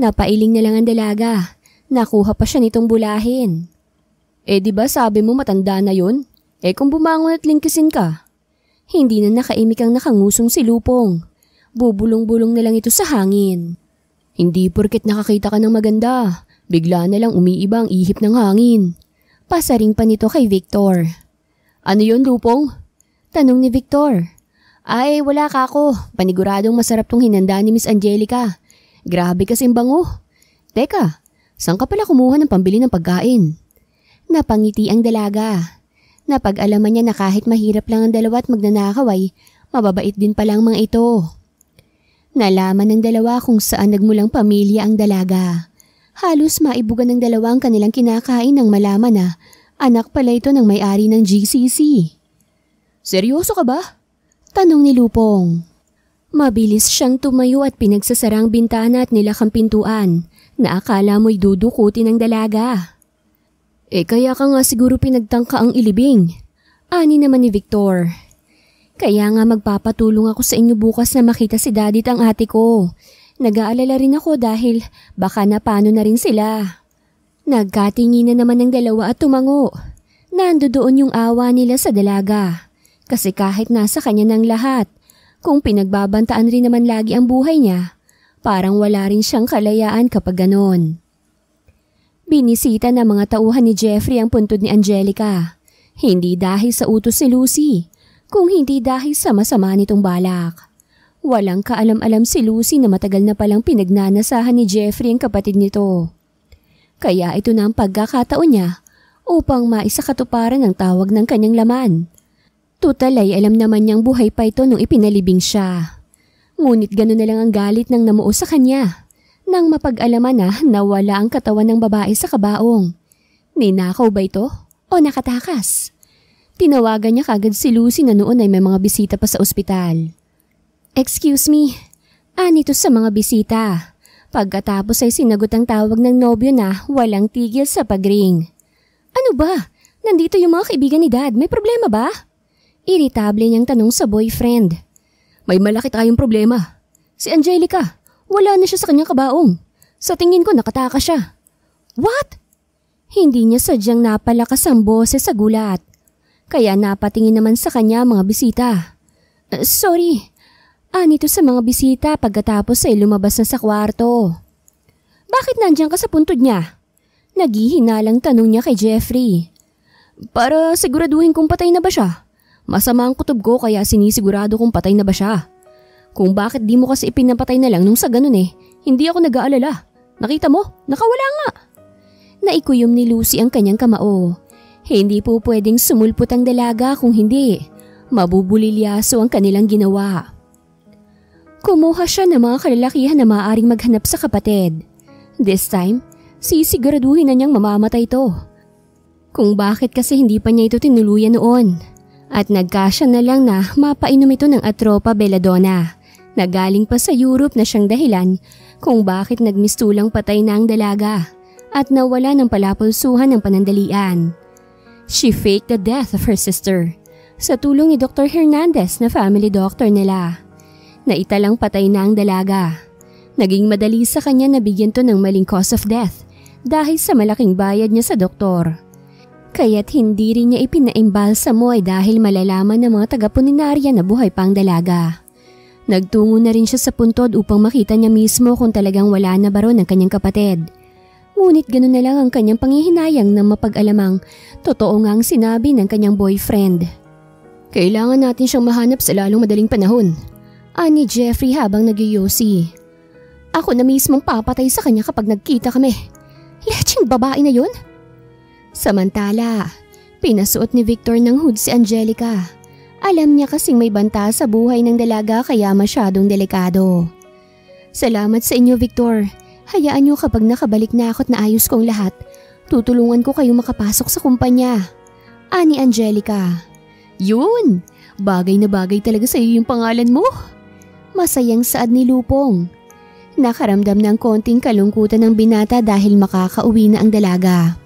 S1: Napailing na lang ang dalaga. Nakuha pa siya nitong bulahin. Di ba sabi mo matanda na yun? Kung bumangon at lingkisin ka. Hindi na nakaimik ang nakangusong si Lupong. Bubulong-bulong na lang ito sa hangin. Hindi porket nakakita ka ng maganda. Bigla na lang umiiba ang ihip ng hangin. Pasaring pa nito kay Victor. Ano yun, Lupong? Tanong ni Victor. Ay, wala ka ako. Paniguradong masarap tong hinanda ni Miss Angelica. Grabe kasing bango. Teka, saan ka pala kumuha ng pambili ng pagkain? Napangiti ang dalaga. Napag-alaman niya na kahit mahirap lang ang dalawa at magnanakaw ay mababait din palang mga ito. Nalaman ng dalawa kung saan nagmulang pamilya ang dalaga. Halos maibugan ng dalawa ang kanilang kinakain nang malaman na anak pala ito ng may-ari ng GCC. Seryoso ka ba? Tanong ni Lupong. Mabilis siyang tumayo at pinagsasarang bintana at nilakang pintuan na akala mo'y dudukutin ng dalaga. Kaya ka nga siguro pinagtangka ang ilibing. Ani naman ni Victor. Kaya nga magpapatulong ako sa inyo bukas na makita si daddy at ang ate ko. Nag-aalala rin ako dahil baka napano na rin sila. Nagkatingin na naman ng dalawa at tumango. Nandoon yung awa nila sa dalaga. Kasi kahit nasa kanya ng lahat, kung pinagbabantaan rin naman lagi ang buhay niya, parang wala rin siyang kalayaan kapag ganon. Binisita ng mga tauhan ni Jeffrey ang puntod ni Angelica. Hindi dahil sa utos ni Lucy, kung hindi dahil sa masama nitong balak. Walang kaalam-alam si Lucy na matagal na palang pinagnanasahan ni Jeffrey ang kapatid nito. Kaya ito na ang pagkakataon niya upang maisakatuparan ang tawag ng kanyang laman. Tutal ay alam naman niyang buhay pa ito nung ipinalibing siya. Ngunit gano'n na lang ang galit ng namuo sa kanya nang mapag-alaman na nawala ang katawan ng babae sa kabaong. Ninakaw ba ito o nakatakas? Tinawagan niya kagad si Lucy na noon ay may mga bisita pa sa ospital. "Excuse me, anito sa mga bisita." Pagkatapos ay sinagot ang tawag ng nobyo na walang tigil sa pagring. "Ano ba? Nandito yung mga kaibigan ni Dad. May problema ba?" Iritable niyang tanong sa boyfriend. "May malaki tayong problema. Si Angelica, wala na siya sa kanyang kabaong. Sa tingin ko nakataka siya." "What?" Hindi niya sadyang napalakas ang boses sa gulat. Kaya napatingin naman sa kanya mga bisita. Sorry. Anito sa mga bisita pagkatapos ay lumabas na sa kwarto. "Bakit nandiyan ka sa puntod niya?" Naghihinalang tanong niya kay Jeffrey. "Para siguraduhin kung patay na ba siya. Masama ang kutob ko kaya sinisigurado kung patay na ba siya. Kung bakit di mo kasi ipinapatay na lang nung sa ganun hindi ako nag-aalala. Nakita mo, nakawala nga." Naikuyom ni Lucy ang kanyang kamao. Hindi po pwedeng sumulpot ang dalaga kung hindi. Mabubulilyaso ang kanilang ginawa. Kumuha siya ng mga kalalakihan na maaaring maghanap sa kapatid. This time, sisiguraduhin na niyang mamamatay ito. Kung bakit kasi hindi pa niya ito tinuluyan noon. At nagkasya na lang na mapainom ito ng atropa belladonna na galing pa sa Europe na siyang dahilan kung bakit nagmistulang patay na ang dalaga at nawala ng palapulsuhan ng panandalian. She faked the death of her sister sa tulong ni Dr. Hernandez na family doctor nila. Naitalang patay na ang dalaga. Naging madali sa kanya na bigyan to ng maling cause of death dahil sa malaking bayad niya sa doktor. Kaya't hindi rin niya ipinaimbalsamo ay dahil malalaman ng mga taga-puninarya na buhay pa ang dalaga. Nagtungo na rin siya sa puntod upang makita niya mismo kung talagang wala na ba ron ang kanyang kapatid. Ngunit ganoon na lang ang kanyang panghihinayang na mapag-alamang totoo nga ang sinabi ng kanyang boyfriend. "Kailangan natin siyang mahanap sa lalong madaling panahon," ani Jeffrey habang nagyoyosi. "Ako na mismong papatay sa kanya kapag nagkita kami. Lecheng babae na yun?" Samantala, pinasuot ni Victor ng hood si Angelica. Alam niya kasing may banta sa buhay ng dalaga kaya masyadong delikado. "Salamat sa inyo, Victor. Hayaan niyo kapag nakabalik na ako at naayos ko ang lahat, tutulungan ko kayong makapasok sa kumpanya," ani Angelica. "Yun! Bagay na bagay talaga sa iyo yung pangalan mo." Masayang saad ni Lupong. Nakaramdam ng konting kalungkutan ng binata dahil makakauwi na ang dalaga.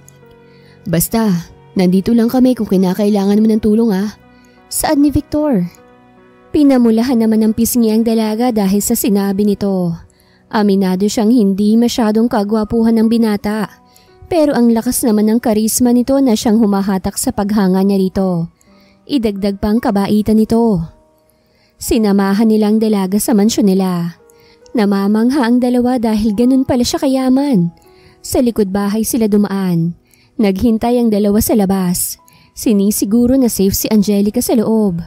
S1: "Basta, nandito lang kami kung kinakailangan mo ng tulong saad ni Victor. Pinamulahan naman ng pisngi ang dalaga dahil sa sinabi nito. Aminado siyang hindi masyadong kagwapuhan ng binata, pero ang lakas naman ng karisma nito na siyang humahatak sa paghanga niya rito. Idagdag pa ang kabaitan nito. Sinamahan nilang dalaga sa mansyon nila. Namamangha ang dalawa dahil ganun pala siya kayaman. Sa likod bahay sila dumaan. Naghintay ang dalawa sa labas. Sinisiguro na safe si Angelica sa loob.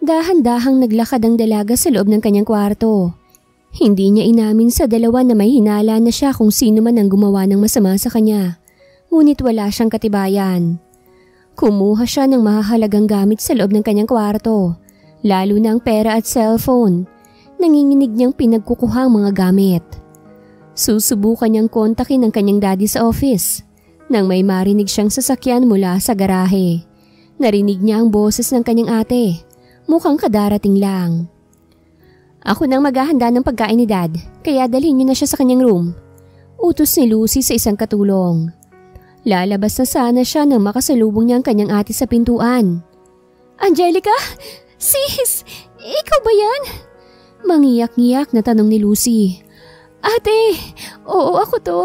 S1: Dahan-dahang naglakad ang dalaga sa loob ng kanyang kwarto. Hindi niya inamin sa dalawa na may hinala na siya kung sino man ang gumawa ng masama sa kanya. Ngunit wala siyang katibayan. Kumuha siya ng mahahalagang gamit sa loob ng kanyang kwarto, lalo na ang pera at cellphone. Nanginginig niyang pinagkukuha ang mga gamit. Susubukan niyang kontakin ang kanyang daddy sa office nang may marinig siyang sasakyan mula sa garahe. Narinig niya ang boses ng kanyang ate. Mukhang kadarating lang. "Ako nang maghahanda ng pagkain ni Dad, kaya dalhin niyo na siya sa kanyang room," utos ni Lucy sa isang katulong. Lalabas na sana siya nang makasalubong niya ang kanyang ate sa pintuan. "Angelica? Sis! Ikaw ba yan?" Mangiyak-ngiyak na tanong ni Lucy. "Ate, oo ako to."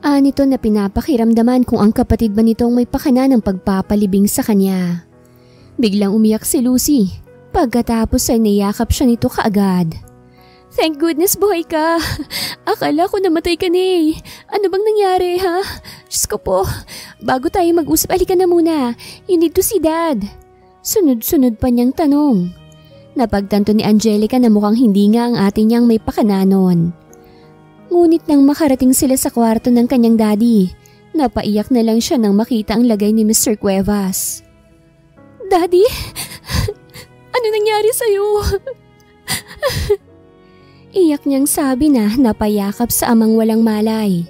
S1: Anito na pinapakiramdaman kung ang kapatid ba nitong may pakana ng pagpapalibing sa kanya. Biglang umiyak si Lucy. Pagkatapos ay niyakap siya nito kaagad. "Thank goodness buhay ka. Akala ko namatay ka ni. Ano bang nangyari ha? Diyos ko po. Bago tayo mag-usap, alika na muna. You need to see Dad." Sunod-sunod pa niyang tanong. Napagtanto ni Angelica na mukhang hindi nga ang ate niyang may pakana nun. Ngunit nang makarating sila sa kwarto ng kanyang daddy, napaiyak na lang siya nang makita ang lagay ni Mr. Cuevas. "Daddy? Ano nangyari sa'yo?" Iyak niyang sabi na napayakap sa amang walang malay.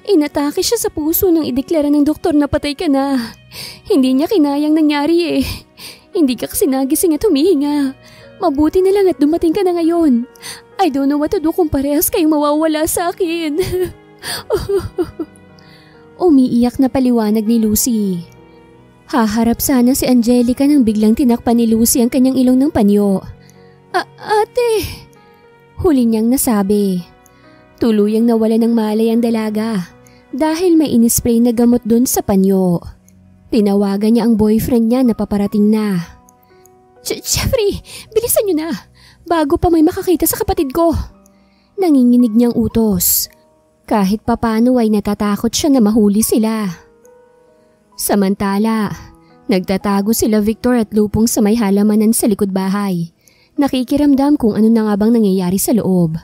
S1: Inatake siya sa puso nang ideklara ng doktor na patay ka na. Hindi niya kinayang nangyari eh. Hindi ka kasi nagising at humihinga. Mabuti na lang at dumating ka na ngayon. I don't know what to do kung parehas kayong mawawala sa akin. Umiiyak na paliwanag ni Lucy. Haharap sana si Angelica nang biglang tinakpan ni Lucy ang kanyang ilong ng panyo. Ate! Huli niyang nasabi. Tuluyang nawala ng malay ang dalaga dahil may inispray na gamot dun sa panyo. Tinawagan niya ang boyfriend niya na paparating na. Jeffrey, bilisan niyo na bago pa may makakita sa kapatid ko. Nanginginig niyang utos. Kahit papano ay natatakot siya na mahuli sila. Samantala, nagtatago sila Victor at Lupong sa may halamanan sa likod bahay. Nakikiramdam kung ano na nga bang nangyayari sa loob.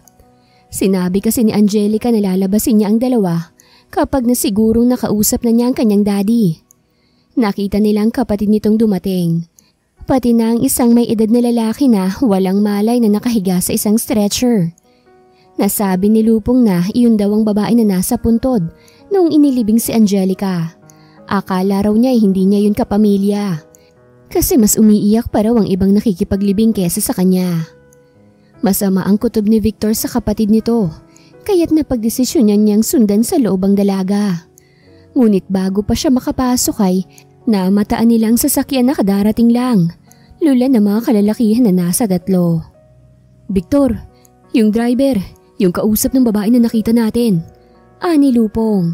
S1: Sinabi kasi ni Angelica na lalabasin niya ang dalawa kapag nasigurong nakausap na niya ang kanyang daddy. Nakita nilang kapatid nitong dumating. Pati na ang isang may edad na lalaki na walang malay na nakahiga sa isang stretcher. Nasabi ni Lupong na iyon daw ang babae na nasa puntod noong inilibing si Angelica. Akala raw niya hindi niya yun kapamilya. Kasi mas umiiyak pa raw ang ibang nakikipaglibing kesa sa kanya. Masama ang kutob ni Victor sa kapatid nito, kaya't napagdesisyon niyang sundan sa loob ang dalaga. Ngunit bago pa siya makapasok ay namataan nilang sasakyan na kadarating lang, lula ng mga kalalakihan na nasa 3. Victor, yung driver, yung kausap ng babae na nakita natin. Ani Lupong.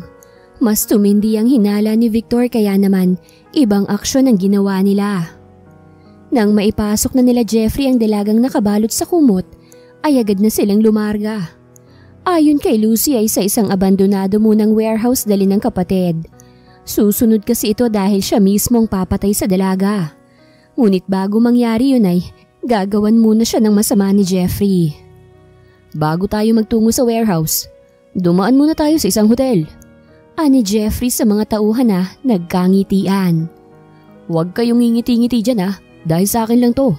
S1: Mas tumindi ang hinala ni Victor kaya naman ibang aksyon ang ginawa nila. Nang maipasok na nila Jeffrey ang dalagang nakabalot sa kumot, ay agad na silang lumarga. Ayon kay Lucy ay sa isang abandonado munang warehouse dali ng kapatid. Susunod kasi ito dahil siya mismong papatay sa dalaga. Ngunit bago mangyari yun ay gagawan muna siya ng masama ni Jeffrey. Bago tayo magtungo sa warehouse, dumaan muna tayo sa isang hotel. Ani Jeffrey sa mga tauhan na nagkangitian. Huwag kayong ngingiti-ngiti dyan dahil sa akin lang to.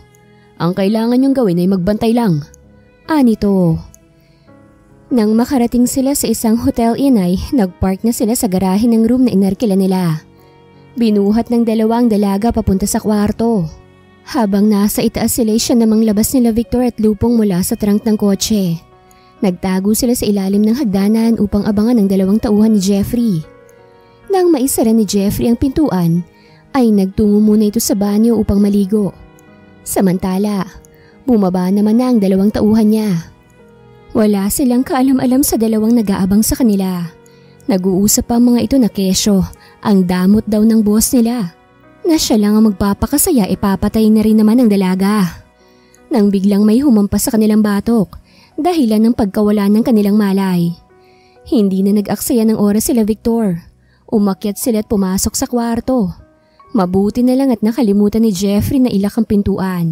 S1: Ang kailangan niyong gawin ay magbantay lang. Ani to. Nang makarating sila sa isang hotel inn ay nagpark na sila sa garahe ng room na inarkila nila. Binuhat ng dalawang dalaga papunta sa kwarto. Habang nasa itaas sila siya namang labas nila Victor at Lupong mula sa trunk ng kotse. Nagtago sila sa ilalim ng hagdanan upang abangan ang dalawang tauhan ni Jeffrey. Nang maisara ni Jeffrey ang pintuan, ay nagtungo muna ito sa banyo upang maligo. Samantala, bumaba naman na ang dalawang tauhan niya. Wala silang kaalam-alam sa dalawang nag-aabang sa kanila. Nag-uusap pa ang mga ito na kesyo, ang damot daw ng boss nila. Na siya lang ang magpapakasaya ipapatay na rin naman ang dalaga. Nang biglang may humampas sa kanilang batok, dahilan ng pagkawala ng kanilang malay. Hindi na nag-aksaya ng oras sila Victor. Umakyat sila at pumasok sa kwarto. Mabuti na lang at nakalimutan ni Jeffrey na ilak ang pintuan.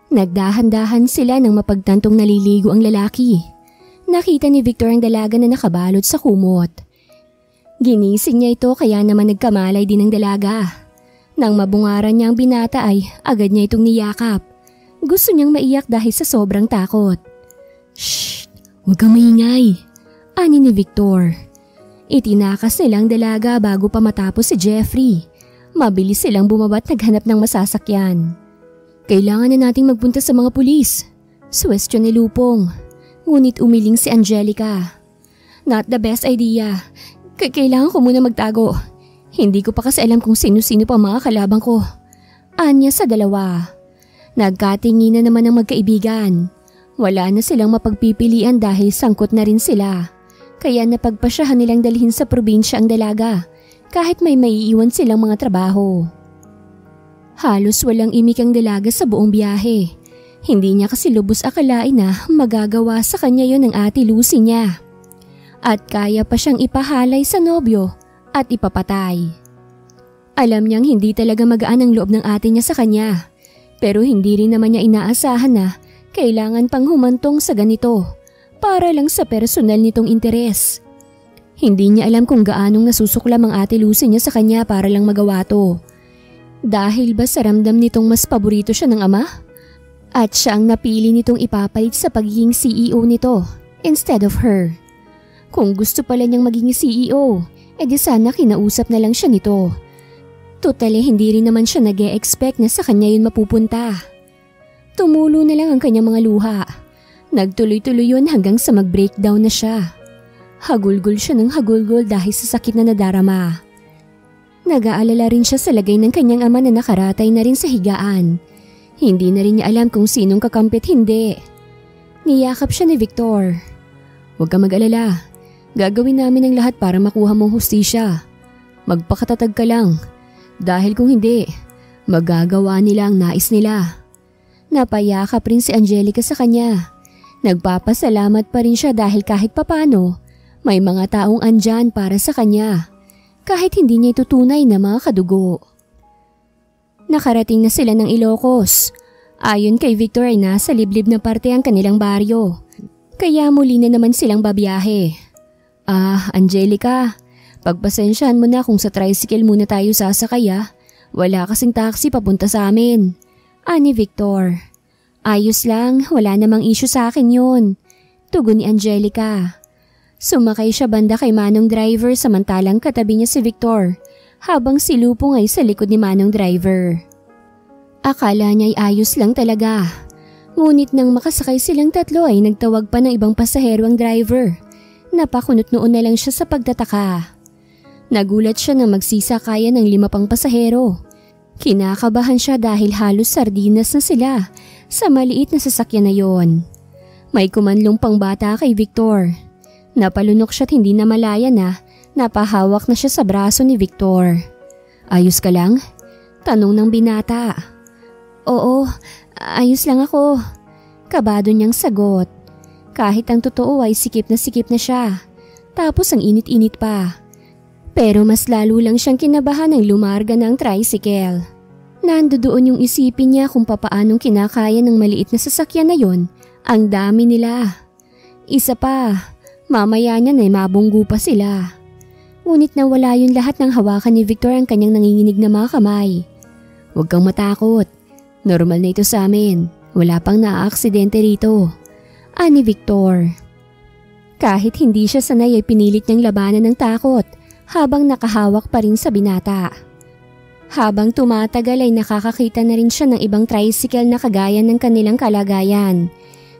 S1: Nagdahan-dahan sila nang mapagtantong naliligo ang lalaki. Nakita ni Victor ang dalaga na nakabalot sa kumot. Ginising niya ito kaya naman nagkamalay din ang dalaga. Nang mabungaran niya ang binata ay agad niya itong niyakap. Gusto niyang maiyak dahil sa sobrang takot. Shh! Huwag kang maingay! Ani ni Victor. Itinakas nilang dalaga bago pa matapos si Jeffrey. Mabilis silang bumabat naghanap ng masasakyan. Kailangan na nating magpunta sa mga pulis. Suwestyon ni Lupong. Ngunit umiling si Angelica. Not the best idea. Kailangan ko muna magtago. Hindi ko pa kasi alam kung sino-sino pa mga kalabang ko. Anya sa dalawa. Nagkatingin na naman ang magkaibigan. Wala na silang mapagpipilian dahil sangkot na rin sila. Kaya napagpasyahan nilang dalhin sa probinsya ang dalaga kahit may maiiwan silang mga trabaho. Halos walang imik ang dalaga sa buong biyahe. Hindi niya kasi lubos akalain na magagawa sa kanya yon ng ate Lucy niya. At kaya pa siyang ipahalay sa nobyo at ipapatay. Alam niyang hindi talaga magaan ang loob ng ate niya sa kanya. Pero hindi rin naman niya inaasahan na kailangan pang humantong sa ganito para lang sa personal nitong interes. Hindi niya alam kung gaanong nasusuklam ang ate Lucy niya sa kanya para lang magawa to. Dahil ba sa ramdam nitong mas paborito siya ng ama? At siya ang napili nitong ipapalit sa pagiging CEO nito instead of her. Kung gusto pala niyang maging CEO, edi sana kinausap na lang siya nito. Totally hindi rin naman siya nag-e-expect na sa kanya yun mapupunta. Tumulo na lang ang kanyang mga luha. Nagtuloy-tuloy yun hanggang sa mag-breakdown na siya. Hagulgol siya ng hagulgol dahil sa sakit na nadarama. Nag-aalala rin siya sa lagay ng kanyang ama na nakaratay na rin sa higaan. Hindi na rin niya alam kung sinong kakampit hindi. Niyakap siya ni Victor. "Huwag ka mag-alala. Gagawin namin ang lahat para makuha mong hustisya. Magpakatatag ka lang. Dahil kung hindi, magagawa nila ang nais nila." Napayakap rin si Angelica sa kanya. Nagpapasalamat pa rin siya dahil kahit papano, may mga taong andyan para sa kanya. Kahit hindi niya itutunay na mga kadugo. Nakarating na sila ng Ilocos. Ayon kay Victor ay nasa liblib na parte ang kanilang baryo. Kaya muli na naman silang babiyahe. Angelica, pagpasensyahan mo na kung sa tricycle muna tayo sasakay ah. Wala kasing taxi papunta sa amin. Ani Victor. Ayos lang, wala namang issue sa akin yun. Tugon ni Angelica. Sumakay siya banda kay Manong Driver samantalang katabi niya si Victor habang si Lupong ay sa likod ni Manong Driver. Akala niya ay ayos lang talaga. Ngunit nang makasakay silang tatlo ay nagtawag pa ng ibang pasahero ang driver. Napakunot noon na lang siya sa pagtataka. Nagulat siya na magsisakaya ng 5 pang pasahero. Kinakabahan siya dahil halos sardinas na sila sa maliit na sasakyan na yon. May kumanlong pang bata kay Victor. Napalunok siya't hindi na malaya na napahawak na siya sa braso ni Victor. "Ayos ka lang?" tanong ng binata. "Oo, ayos lang ako." Kabado niyang sagot. Kahit ang totoo ay sikip na siya. Tapos ang init-init pa. Pero mas lalo lang siyang kinabahan ng lumarga ng tricycle. Nandoon yung isipin niya kung papaanong kinakaya ng maliit na sasakyan na yon. Ang dami nila. Isa pa, mamaya niya na mabunggo pa sila. Ngunit nawala yung lahat ng hawakan ni Victor ang kanyang nanginginig na mga kamay. "Huwag kang matakot. Normal na ito sa amin. Wala pang naaaksidente rito." Ani Victor. Kahit hindi siya sanay ay pinilit niyang labanan ng takot habang nakahawak pa rin sa binata. Habang tumatagal ay nakakakita na rin siya ng ibang tricycle na kagaya ng kanilang kalagayan.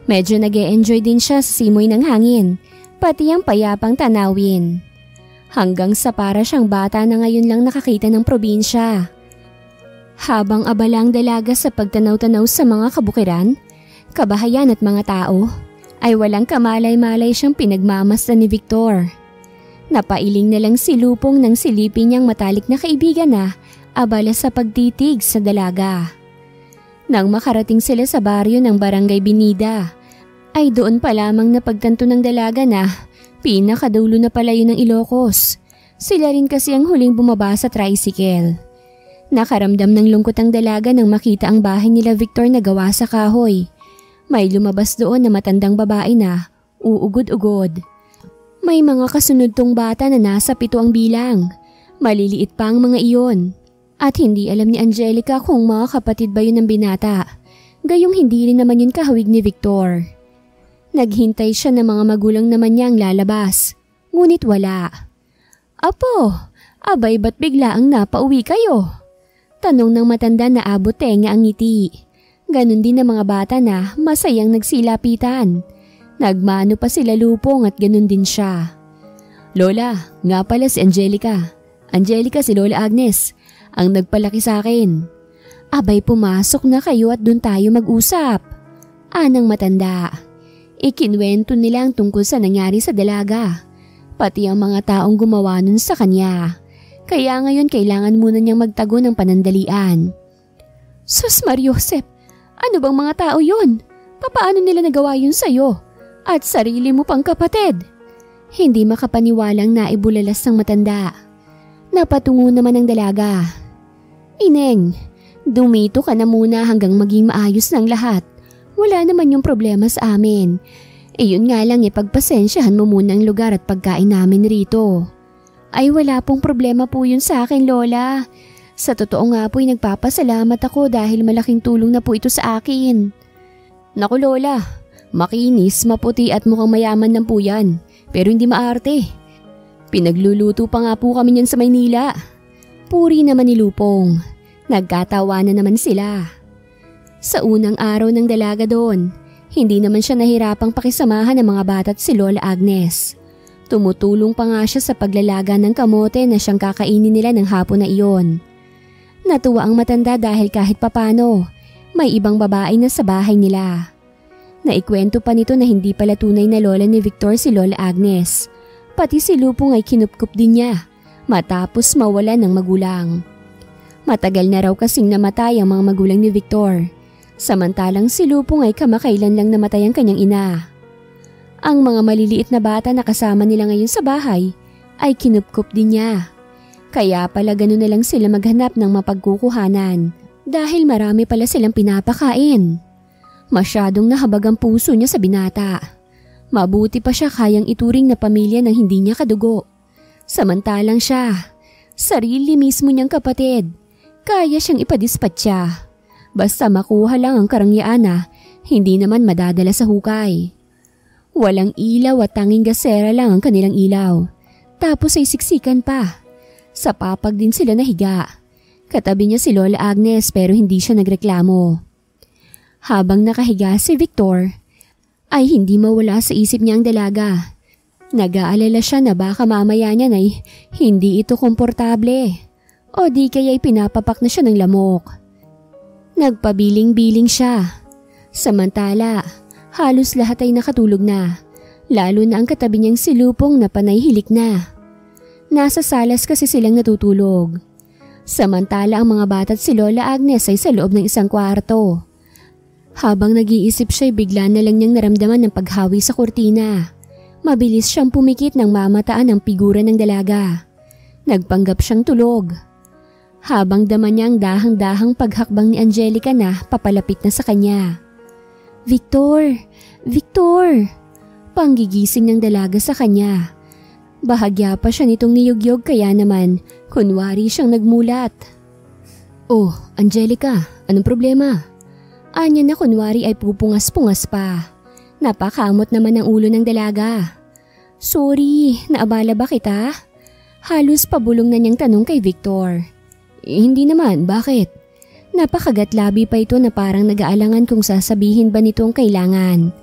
S1: Medyo nag-e-enjoy din siya sa simoy ng hangin, pati ang payapang tanawin. Hanggang sa para siyang bata na ngayon lang nakakita ng probinsya. Habang abalang dalaga sa pagtanaw-tanaw sa mga kabukiran, kabahayan at mga tao, ay walang kamalay-malay siyang pinagmamasdan ni Victor. Napailing na lang si Lupong nang silipin niyang matalik na kaibigan na abala sa pagtitig sa dalaga. Nang makarating sila sa baryo ng Barangay Binida, ay doon pa lamang napagtanto ng dalaga na pinakadulo na pala yun ng Ilocos. Sila rin kasi ang huling bumaba sa tricycle. Nakaramdam ng lungkot ang dalaga nang makita ang bahay nila Victor na gawa sa kahoy. May lumabas doon na matandang babae na uugod-ugod. May mga kasunod tong bata na nasa 7 ang bilang. Maliliit pa ang mga iyon. At hindi alam ni Angelica kung mga kapatid ba yun ng binata. Gayong hindi rin naman yun kahawig ni Victor. Naghintay siya na mga magulang naman niyang lalabas. Ngunit wala. "Apo, abay ba't bigla ang napauwi kayo?" Tanong ng matanda na abot tenga ang ngiti. Ganon din ang mga bata na masayang nagsilapitan. Nagmano pa sila Lupong at ganon din siya. "Lola, nga pala si Angelica. Angelica si Lola Agnes, ang nagpalaki sa akin." "Abay pumasok na kayo at doon tayo mag-usap." Anang matanda. Ikinwento nila ang tungkol sa nangyari sa dalaga. Pati ang mga taong gumawa nun sa kanya. Kaya ngayon kailangan muna niyang magtago ng panandalian. "Sus Mariosep, ano bang mga tao yun? Papaano nila nagawa yun sa'yo? At sarili mo pang kapatid?" Hindi makapaniwalang naibulalas ng matanda. Napatungo naman ang dalaga. "Ineng, dumito ka na muna hanggang maging maayos ng lahat. Wala naman yung problema sa amin. Yun nga lang pagpasensyahan mo muna ang lugar at pagkain namin rito." "Ay wala pong problema po yun sa akin, Lola. Sa totoo nga po'y nagpapasalamat ako dahil malaking tulong na po ito sa akin." "Naku Lola, Makinis, maputi at mukhang mayaman lang po yan, pero hindi maarte. Pinagluluto pa nga po kami niyan sa Maynila. Puri naman ni Lupong. Nagkatawanan naman sila. Sa unang araw ng dalaga doon, hindi naman siya nahirapang pakisamahan ng mga bata at si Lola Agnes. Tumutulong pa nga siya sa paglalaga ng kamote na siyang kakainin nila ng hapon na iyon. Natuwa ang matanda dahil kahit papano, may ibang babae na sa bahay nila. Naikwento pa nito na hindi pala tunay na lola ni Victor si Lola Agnes. Pati si Lupong ay kinupkup din niya matapos mawala ng magulang. Matagal na raw kasing namatay ang mga magulang ni Victor. Samantalang si Lupong ay kamakailan lang namatay ang kanyang ina. Ang mga maliliit na bata na kasama nila ngayon sa bahay ay kinupkup din niya. Kaya pala gano'n na lang sila maghanap ng mapagkukuhanan dahil marami pala silang pinapakain. Masyadong nahabag ang puso niya sa binata. Mabuti pa siya kayang ituring na pamilya ng hindi niya kadugo. Samantalang siya, sarili mismo niyang kapatid, kaya siyang ipadispatcha. Basta makuha lang ang karangyaan na hindi naman madadala sa hukay. Walang ilaw at tanging gasera lang ang kanilang ilaw. Tapos ay siksikan pa. Sa papag din sila nahiga. Katabi niya si Lola Agnes pero hindi siya nagreklamo. Habang nakahiga si Victor, ay hindi mawala sa isip niya ang dalaga. Nag-aalala siya na baka mamaya niya na hindi ito komportable. O di kaya'y pinapapak na siya ng lamok. Nagpabiling-biling siya. Samantala, halos lahat ay nakatulog na. Lalo na ang katabi niyang si Lupong na panay hilik na. Nasa salas kasi silang natutulog. Samantala ang mga bata at si Lola Agnes ay sa loob ng isang kwarto. Habang nag-iisip siya, bigla na lang niyang naramdaman ng paghawi sa kurtina. Mabilis siyang pumikit nang mamataan ang figura ng dalaga. Nagpanggap siyang tulog. Habang dama niya ang dahang-dahang paghakbang ni Angelica na papalapit na sa kanya. Victor! Victor! Panggigising ng dalaga sa kanya. Bahagya pa siya nitong niyugyog kaya naman kunwari siyang nagmulat. Oh, Angelica, anong problema? Anya na kunwari ay pupungas-pungas pa. Napakamot naman ang ulo ng dalaga. Sorry, naabala ba kita? Halos pabulong na niyang tanong kay Victor. Hindi naman, bakit? Napakagatlabi pa ito na parang nag-aalangan kung sasabihin ba nito ang kailangan.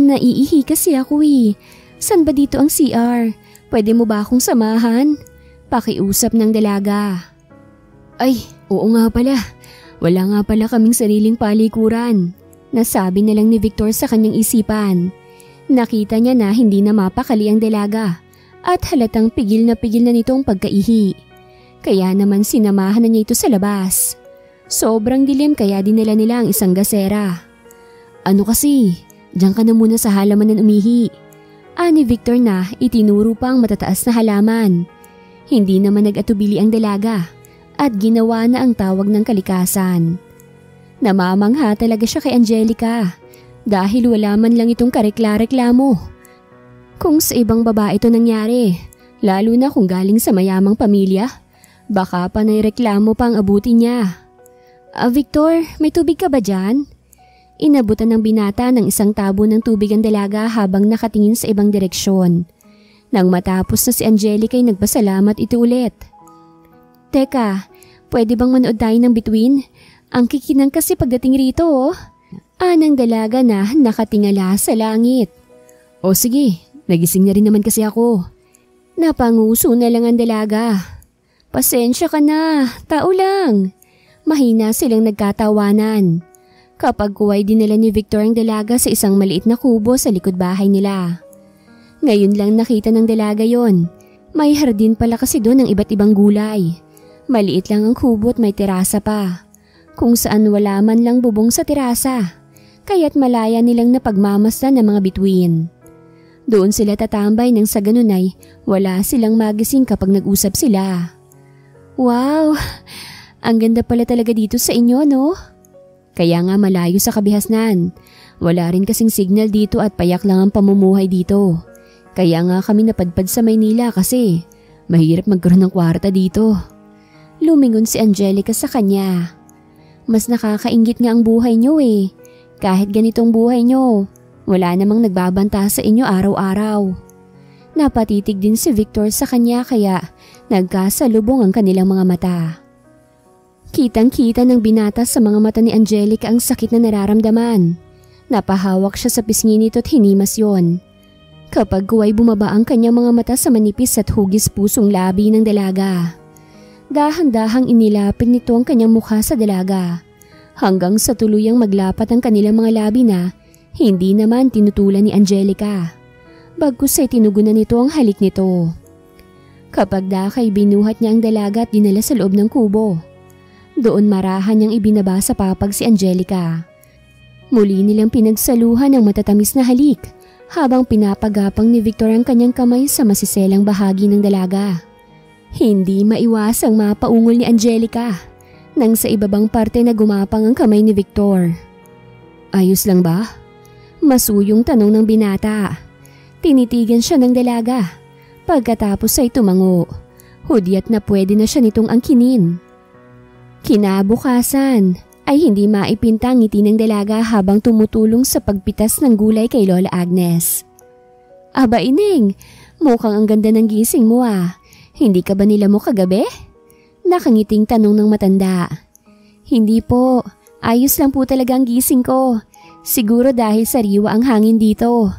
S1: Naiihi kasi ako eh. San ba dito ang CR? Pwede mo ba akong samahan? Pakiusap ng dalaga. Ay, oo nga pala. Wala nga pala kaming sariling palikuran. Nasabi na lang ni Victor sa kanyang isipan. Nakita niya na hindi na mapakali ang dalaga at halatang pigil na nitong pagkaihi. Kaya naman sinamahan na niya ito sa labas. Sobrang dilim kaya dinala nila ang isang gasera. Ano kasi, diyan ka na muna sa halaman ng umihi. Ani Victor na itinuro pa ang matataas na halaman. Hindi naman nag-atubili ang dalaga at ginawa na ang tawag ng kalikasan. Namamangha talaga siya kay Angelica dahil wala man lang itong karekla-reklamo. Kung sa ibang babae ito nangyari, lalo na kung galing sa mayamang pamilya, baka panay reklamo pa ang abuti niya. Victor, may tubig ka ba dyan? Inabutan ng binata ng isang tabo ng tubig ang dalaga habang nakatingin sa ibang direksyon. Nang matapos na si Angelica ay nagpasalamat ito ulit. Teka, pwede bang manood tayo ng Between? Ang kikinang kasi pagdating rito oh. Anang dalaga na nakatingala sa langit. O sige, nagising na rin naman kasi ako. Napanguso na lang ang dalaga. Pasensya ka na, tao lang. Mahina silang nagkatawanan. Kapag kuway dinala ni Victor ang dalaga sa isang maliit na kubo sa likod bahay nila. Ngayon lang nakita ng dalaga yon. May hardin pala kasi doon ng iba't ibang gulay. Maliit lang ang kubo at may terasa pa. Kung saan wala man lang bubong sa terasa. Kaya't malaya nilang napagmamasdan ng mga bituin. Doon sila tatambay nang sa ganun ay wala silang magising kapag nag-usap sila. Wow! Ang ganda pala talaga dito sa inyo, no? Kaya nga malayo sa kabihasnan. Wala rin kasing signal dito at payak lang ang pamumuhay dito. Kaya nga kami napadpad sa Maynila kasi mahirap magkaroon ng kwarta dito. Lumingon si Angelica sa kanya. Mas nakakainggit nga ang buhay niyo eh. Kahit ganitong buhay nyo, wala namang nagbabanta sa inyo araw-araw. Napatitig din si Victor sa kanya kaya nagkasalubong ang kanilang mga mata. Kitang-kita ng binata sa mga mata ni Angelica ang sakit na nararamdaman. Napahawak siya sa pisngi nito at hinimas yon. Kapag kuway bumaba ang kanyang mga mata sa manipis at hugis pusong labi ng dalaga. Dahan-dahang inilapit nito ang kanyang mukha sa dalaga. Hanggang sa tuluyang maglapat ang kanilang mga labi na hindi naman tinutulan ni Angelica. Bagkus ay tinugunan nito ang halik nito. Kapag dakay binuhat niya ang dalaga at dinala sa loob ng kubo. Doon marahan niyang ibinaba sa papag si Angelica. Muli nilang pinagsaluhan ng matatamis na halik habang pinapagapang ni Victor ang kanyang kamay sa masiselang bahagi ng dalaga. Hindi maiwasang mapaungol ni Angelica nang sa ibabang parte na gumapang ang kamay ni Victor. Ayos lang ba? Masuyong tanong ng binata. Tinitigan siya ng dalaga. Pagkatapos ay tumango. Hudyat na pwede na siya nitong angkinin. Kinabukasan ay hindi maipinta ang ngiti ng dalaga habang tumutulong sa pagpitas ng gulay kay Lola Agnes. Aba Ineng, mukhang ang ganda ng gising mo ah. Hindi ka ba nila mo kagabi? Nakangiting tanong ng matanda. Hindi po, ayos lang po talaga ang gising ko. Siguro dahil sariwa ang hangin dito.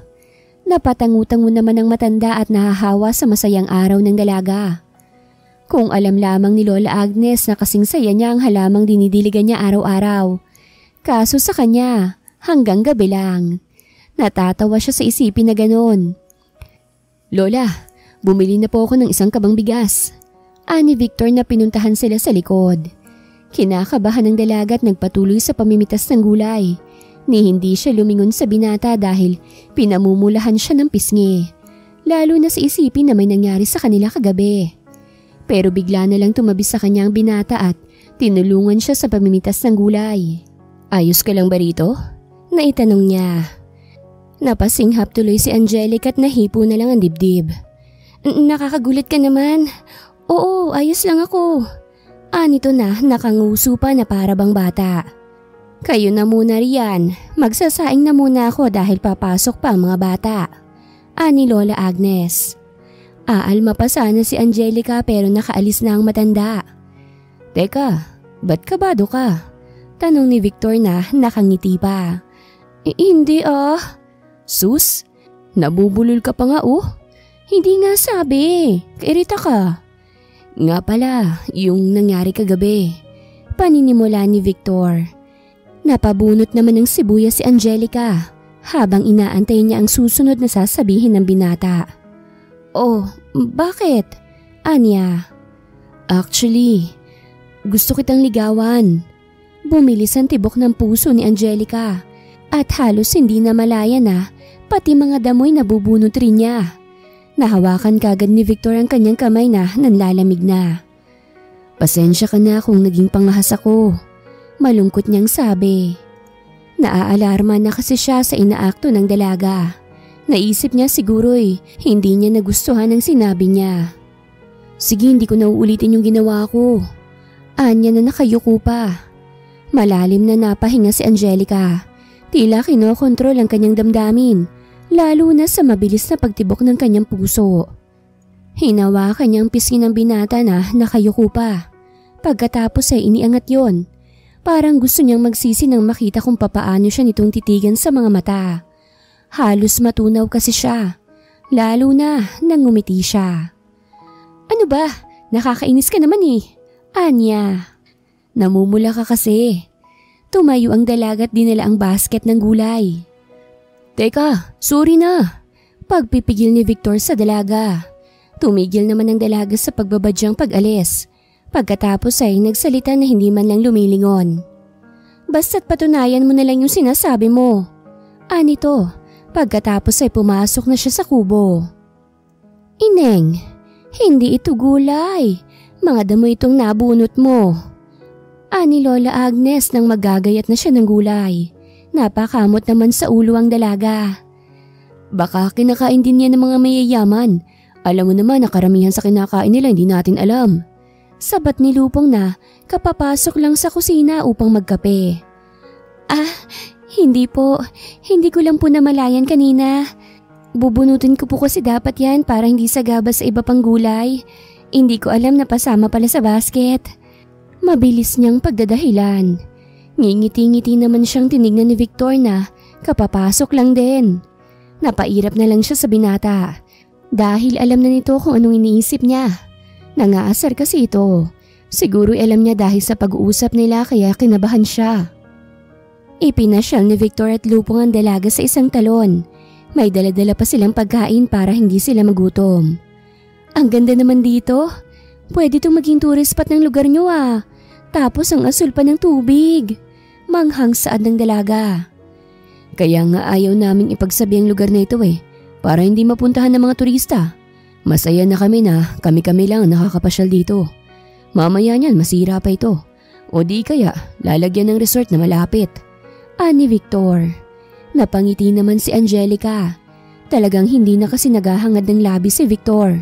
S1: Napatangutango naman ang matanda at nahahawa sa masayang araw ng dalaga. Kung alam lamang ni Lola Agnes na kasing saya niya ang halamang dinidiligan niya araw-araw. Kaso sa kanya, hanggang gabi lang. Natatawa siya sa isipin na ganon. Lola, bumili na po ako ng isang kabang bigas. Ani Victor na pinuntahan sila sa likod. Kinakabahan ng dalaga at nagpatuloy sa pamimitas ng gulay. Ni hindi siya lumingon sa binata dahil pinamumulahan siya ng pisngi. Lalo na sa isipin na may nangyari sa kanila kagabi. Pero bigla na lang tumabi sa kanya ang binata at tinulungan siya sa pamimitas ng gulay. Ayos ka lang ba rito? Naitanong niya. Napasinghap tuloy si Angelica at nahipo na lang ang dibdib. Nakakagulat ka naman. Oo, ayos lang ako. Nito na, nakanguso pa na para bang bata. Kayo na muna riyan, magsasaing na muna ako dahil papasok pa ang mga bata. Ani Lola Agnes. Aalma pa sana si Angelica pero nakaalis na ang matanda. Teka, ba't kabado ka? Tanong ni Victor na nakangiti pa. Hindi ah. Sus, nabubulol ka pa nga oh. Hindi nga sabi, kairita ka. Nga pala, yung nangyari kagabi. Paninimula ni Victor. Napabunot naman ng sibuyas si Angelica habang inaantay niya ang susunod na sasabihin ng binata. Oh, bakit? Anya. Actually, gusto kitang ligawan. Bumilis ang tibok ng puso ni Angelica at halos hindi na malaya na pati mga damoy nabubunot rin niya. Nahawakan kagad ni Victor ang kanyang kamay na nanlalamig na. Pasensya ka na kung naging pangahas ako. Malungkot niyang sabi. Naaalarma na kasi siya sa inaakto ng dalaga. Naisip niya siguro'y hindi niya nagustuhan ang sinabi niya. Sige, hindi ko na uulitin yung ginawa ko. Anya na nakayuko pa. Malalim na napahinga si Angelica. Tila kinokontrol ang kanyang damdamin, lalo na sa mabilis na pagtibok ng kanyang puso. Hinawakan niyang pisngi ng binata na nakayuko pa. Pagkatapos ay iniangat yon. Parang gusto niyang magsisi nang makita kung papaano siya nitong titigan sa mga mata. Halos matunaw kasi siya, lalo na nang ngumiti siya. Ano ba? Nakakainis ka naman eh. Anya. Namumula ka kasi. Tumayo ang dalaga at dinala ang basket ng gulay. Teka, sorry na. Pagpipigil ni Victor sa dalaga. Tumigil naman ang dalaga sa pagbabadyang pag-alis. Pagkatapos ay nagsalita na hindi man lang lumilingon. Basta't patunayan mo na lang yung sinasabi mo. Anito, pagkatapos ay pumasok na siya sa kubo. Ineng, hindi ito gulay. Mga damo itong nabunot mo. Ani Lola Agnes nang magagayat na siya ng gulay. Napakamot naman sa ulo ang dalaga. Baka kinakain din niya ng mga mayayaman. Alam mo naman na karamihan sa kinakain nila hindi natin alam. Sabat ni Lupong na kapapasok lang sa kusina upang magkape. Hindi po. Hindi ko lang po namalayan kanina. Bubunutin ko po kasi dapat yan para hindi sagabas sa iba pang gulay. Hindi ko alam na pasama pala sa basket. Mabilis niyang pagdadahilan. Ngingiti-ngiti naman siyang tinignan ni Victor na kapapasok lang din. Napairap na lang siya sa binata dahil alam na nito kung anong iniisip niya. Nangaasar kasi ito. Siguro alam niya dahil sa pag-uusap nila kaya kinabahan siya. Ipinasyal ni Victor at Lupong ang dalaga sa isang talon. May dala-dala pa silang pagkain para hindi sila magutom. Ang ganda naman dito. Pwede itong maging tourist spot ng lugar nyo ah. Tapos ang asul pa ng tubig. Manghang saad ng dalaga. Kaya nga ayaw naming ipagsabi ang lugar na ito para hindi mapuntahan ng mga turista. Masaya na kami na kami-kami lang ang nakakapasyal dito. Mamaya niyan masira pa ito. O di kaya lalagyan ng resort na malapit. Ani Victor. Napangiti naman si Angelica. Talagang hindi na kasi naghahangad ng labi si Victor.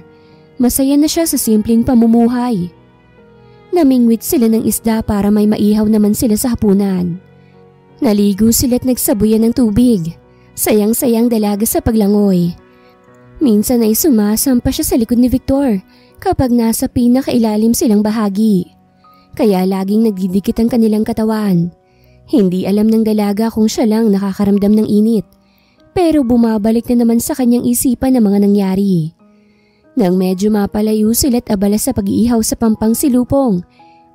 S1: Masaya na siya sa simpleng pamumuhay. Namingwit sila ng isda para may maihaw naman sila sa hapunan. Naligo sila at nagsabuyan ng tubig. Sayang-sayang dalaga sa paglangoy. Minsan ay sumasampa siya sa likod ni Victor kapag nasa pinakailalim silang bahagi. Kaya laging nagdidikit ang kanilang katawan. Hindi alam ng dalaga kung siya lang nakakaramdam ng init. Pero bumabalik na naman sa kanyang isipan ang mga nangyari. Nang medyo mapalayo sila't abala sa pag-iihaw sa pampang si Lupong,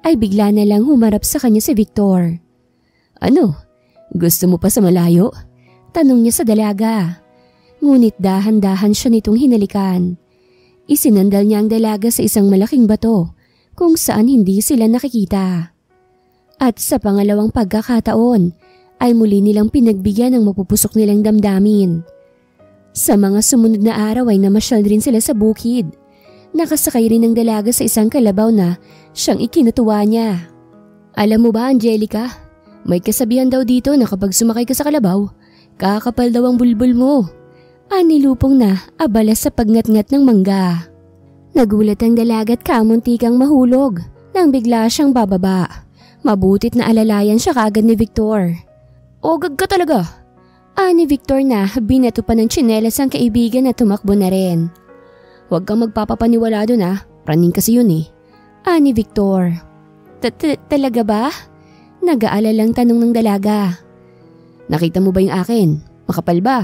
S1: ay bigla na lang humarap sa kanya si Victor. Ano? Gusto mo pa sa malayo? Tanong niya sa dalaga. Ngunit dahan-dahan siya nitong hinalikan. Isinandal niya ang dalaga sa isang malaking bato kung saan hindi sila nakikita. At sa pangalawang pagkakataon ay muli nilang pinagbigyan ng mapupusok nilang damdamin. Sa mga sumunod na araw ay namasyal rin sila sa bukid. Nakasakay rin ng dalaga sa isang kalabaw na siyang ikinutuwa niya. Alam mo ba Angelica, may kasabihan daw dito na kapag sumakay ka sa kalabaw, kakapal daw ang bulbul mo. Ani Lupong na abala sa pagngat-ngat ng mangga. Nagulat ang dalaga at kamuntikang mahulog nang bigla siyang bababa. Mabutit na alalayan siya kaagad ni Victor. Ogag ka talaga. Ani Victor na binato pa ng tsinelas ang kaibigan na tumakbo na rin. Huwag kang magpapapaniwala doon praning kasi yun Ani Victor. Talaga ba? Nag-aalalang tanong ng dalaga. Nakita mo ba yung akin? Makapal ba?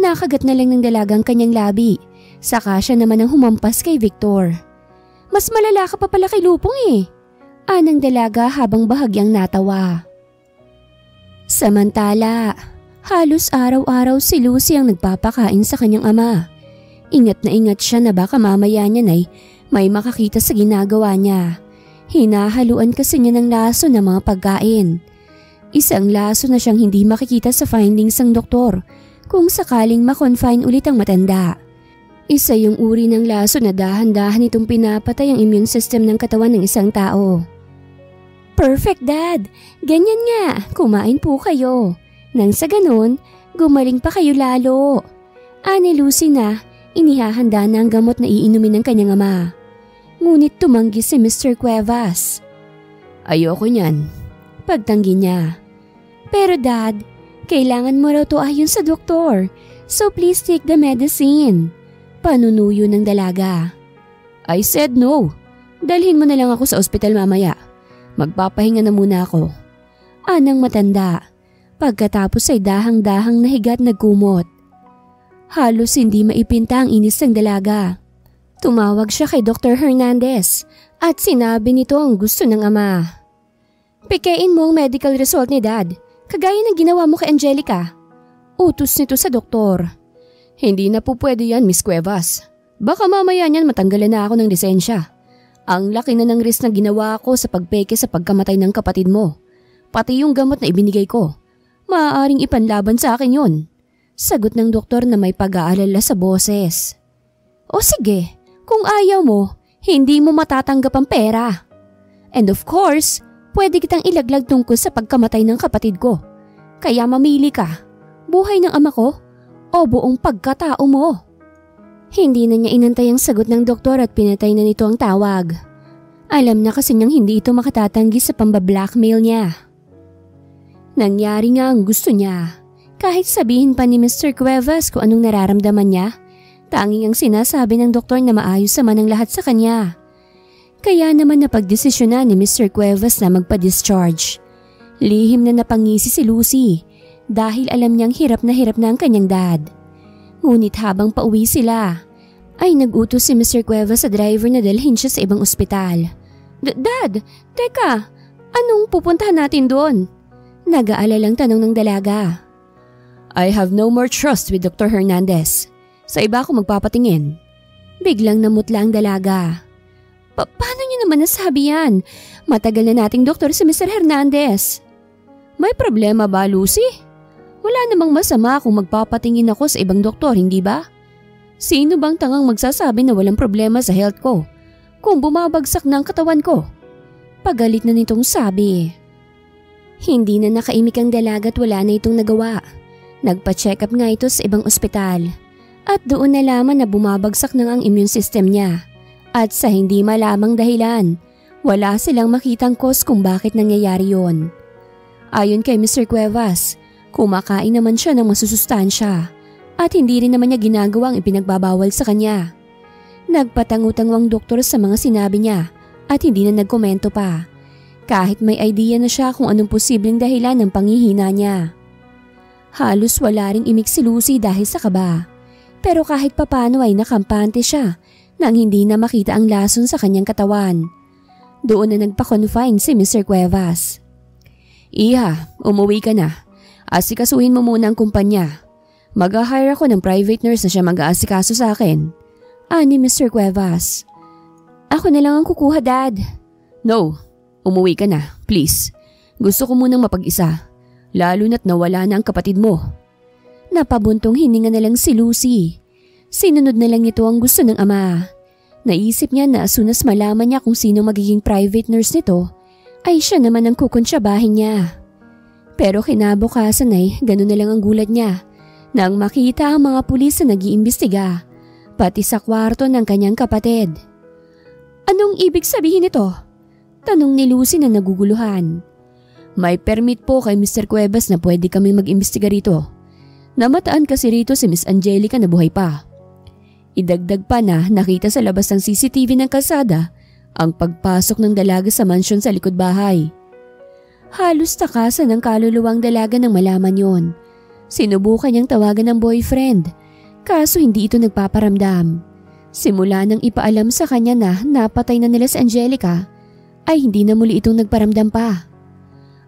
S1: Nakagat na lang ng dalagang kanyang labi. Saka siya naman ang humampas kay Victor. Mas malala ka pa pala kay Lupong Anang dalaga habang bahagyang natawa. Samantala, halos araw-araw si Lucy ang nagpapakain sa kanyang ama. Ingat na ingat siya na baka mamaya niyan ay may makakita sa ginagawa niya. Hinahaluan kasi niya ng laso ng mga pagkain. Isang laso na siyang hindi makikita sa findings ng doktor kung sakaling makonfine ulit ang matanda. Isa yung uri ng laso na dahan-dahan itong pinapatay ang immune system ng katawan ng isang tao. Perfect Dad! Ganyan nga, kumain po kayo. Nang sa ganun, gumaling pa kayo lalo. Ani Lucy na, inihahanda na ang gamot na iinumin ng kanyang ama. Ngunit tumanggi si Mr. Cuevas. Ayoko niyan. Pagtanggi niya. Pero Dad, kailangan mo raw to ayon sa doktor. So please take the medicine. Panunuyo ng dalaga. I said no. Dalhin mo na lang ako sa ospital mamaya. Magpapahinga na muna ako. Anang matanda. Pagkatapos ay dahang-dahang nahiga at nagkumot. Halos hindi maipinta ang inis ng dalaga. Tumawag siya kay Dr. Hernandez at sinabi nito ang gusto ng ama. Pikein mo ang medical result ni Dad, kagaya ng ginawa mo kay Angelica. Utos nito sa doktor. Hindi na po pwede yan, Miss Cuevas. Baka mamaya niyan matanggalan na ako ng lisensya. Ang laki na ng risk na ginawa ko sa pagpeke sa pagkamatay ng kapatid mo. Pati yung gamot na ibinigay ko. Maaaring ipanlaban sa akin yon. Sagot ng doktor na may pag-aalala sa boses. O sige, kung ayaw mo, hindi mo matatanggap ang pera. And of course, pwede kitang ilaglag tungkol sa pagkamatay ng kapatid ko. Kaya mamili ka, buhay ng ama ko o buong pagkatao mo. Hindi na niya inantay ang sagot ng doktor at pinatay na nito ang tawag. Alam na kasi niyang hindi ito makatatanggi sa pambablackmail niya. Nangyari nga ang gusto niya. Kahit sabihin pa ni Mr. Cuevas kung anong nararamdaman niya, tanging ang sinasabi ng doktor na maayos naman ang lahat sa kanya. Kaya naman napagdesisyonan ni Mr. Cuevas na magpa-discharge. Lihim na napangisi si Lucy dahil alam niyang hirap na ang kanyang dad. Ngunit habang pauwi sila, ay nag-utos si Mr. Cuevas sa driver na dalhin siya sa ibang ospital. Dad, teka, anong pupuntahan natin doon? Nag-aalalang tanong ng dalaga. I have no more trust with Dr. Hernandez. Sa iba ako magpapatingin. Biglang namutla ang dalaga. Paano niyo naman nasabi yan? Matagal na nating doktor si Mr. Hernandez. May problema ba, Lucy? Wala namang masama kung magpapatingin ako sa ibang doktor, hindi ba? Sino bang tangang magsasabi na walang problema sa health ko kung bumabagsak na ang katawan ko? Pagalit na nitong sabi. Hindi na nakaimik ang dalaga at wala na itong nagawa. Nagpa-check up nga ito sa ibang ospital at doon nalaman na bumabagsak na ang immune system niya. At sa hindi malamang dahilan, wala silang makitang cause kung bakit nangyayari yon. Ayon kay Mr. Cuevas, kumakain naman siya ng masusustansya at hindi rin naman niya ginagawang ipinagbabawal sa kanya. Nagpatangutangwang doktor sa mga sinabi niya at hindi na nagkomento pa. Kahit may idea na siya kung anong posibleng dahilan ng panghihina niya. Halos wala ring imik si Lucy dahil sa kaba. Pero kahit papano ay nakampante siya nang hindi na makita ang lason sa kanyang katawan. Doon na nagpa-confine si Mr. Cuevas. Iha, umuwi ka na. Asikasuhin mo muna ang kumpanya. Mag-hire ako ng private nurse na siya mag-aasikaso sa akin. Ani Mr. Cuevas. Ako na lang ang kukuha, Dad. No. Umuwi ka na, please. Gusto ko munang mapag-isa, lalo na't nawala na ang kapatid mo. Napabuntong hininga na lang si Lucy. Sinunod na lang nito ang gusto ng ama. Naisip niya na as soon as malaman niya kung sino magiging private nurse nito, ay siya naman ang kukuntsabahin niya. Pero kinabukasan ay ganun na lang ang gulat niya nang makita ang mga pulis na nag-iimbestiga, pati sa kwarto ng kanyang kapatid. Anong ibig sabihin nito? Tanong ni Lucy na naguguluhan. May permit po kay Mr. Cuevas na pwede kami mag-imbestiga rito. Namataan kasi rito si Miss Angelica na buhay pa. Idagdag pa na nakita sa labas ng CCTV ng kalsada ang pagpasok ng dalaga sa mansyon sa likod bahay. Halos takasan ng kaluluwang dalaga nang malaman yon. Sinubukan niyang tawagan ng boyfriend, kaso hindi ito nagpaparamdam. Simula nang ipaalam sa kanya na napatay na nila si Angelica, ay hindi na muli itong nagparamdam pa.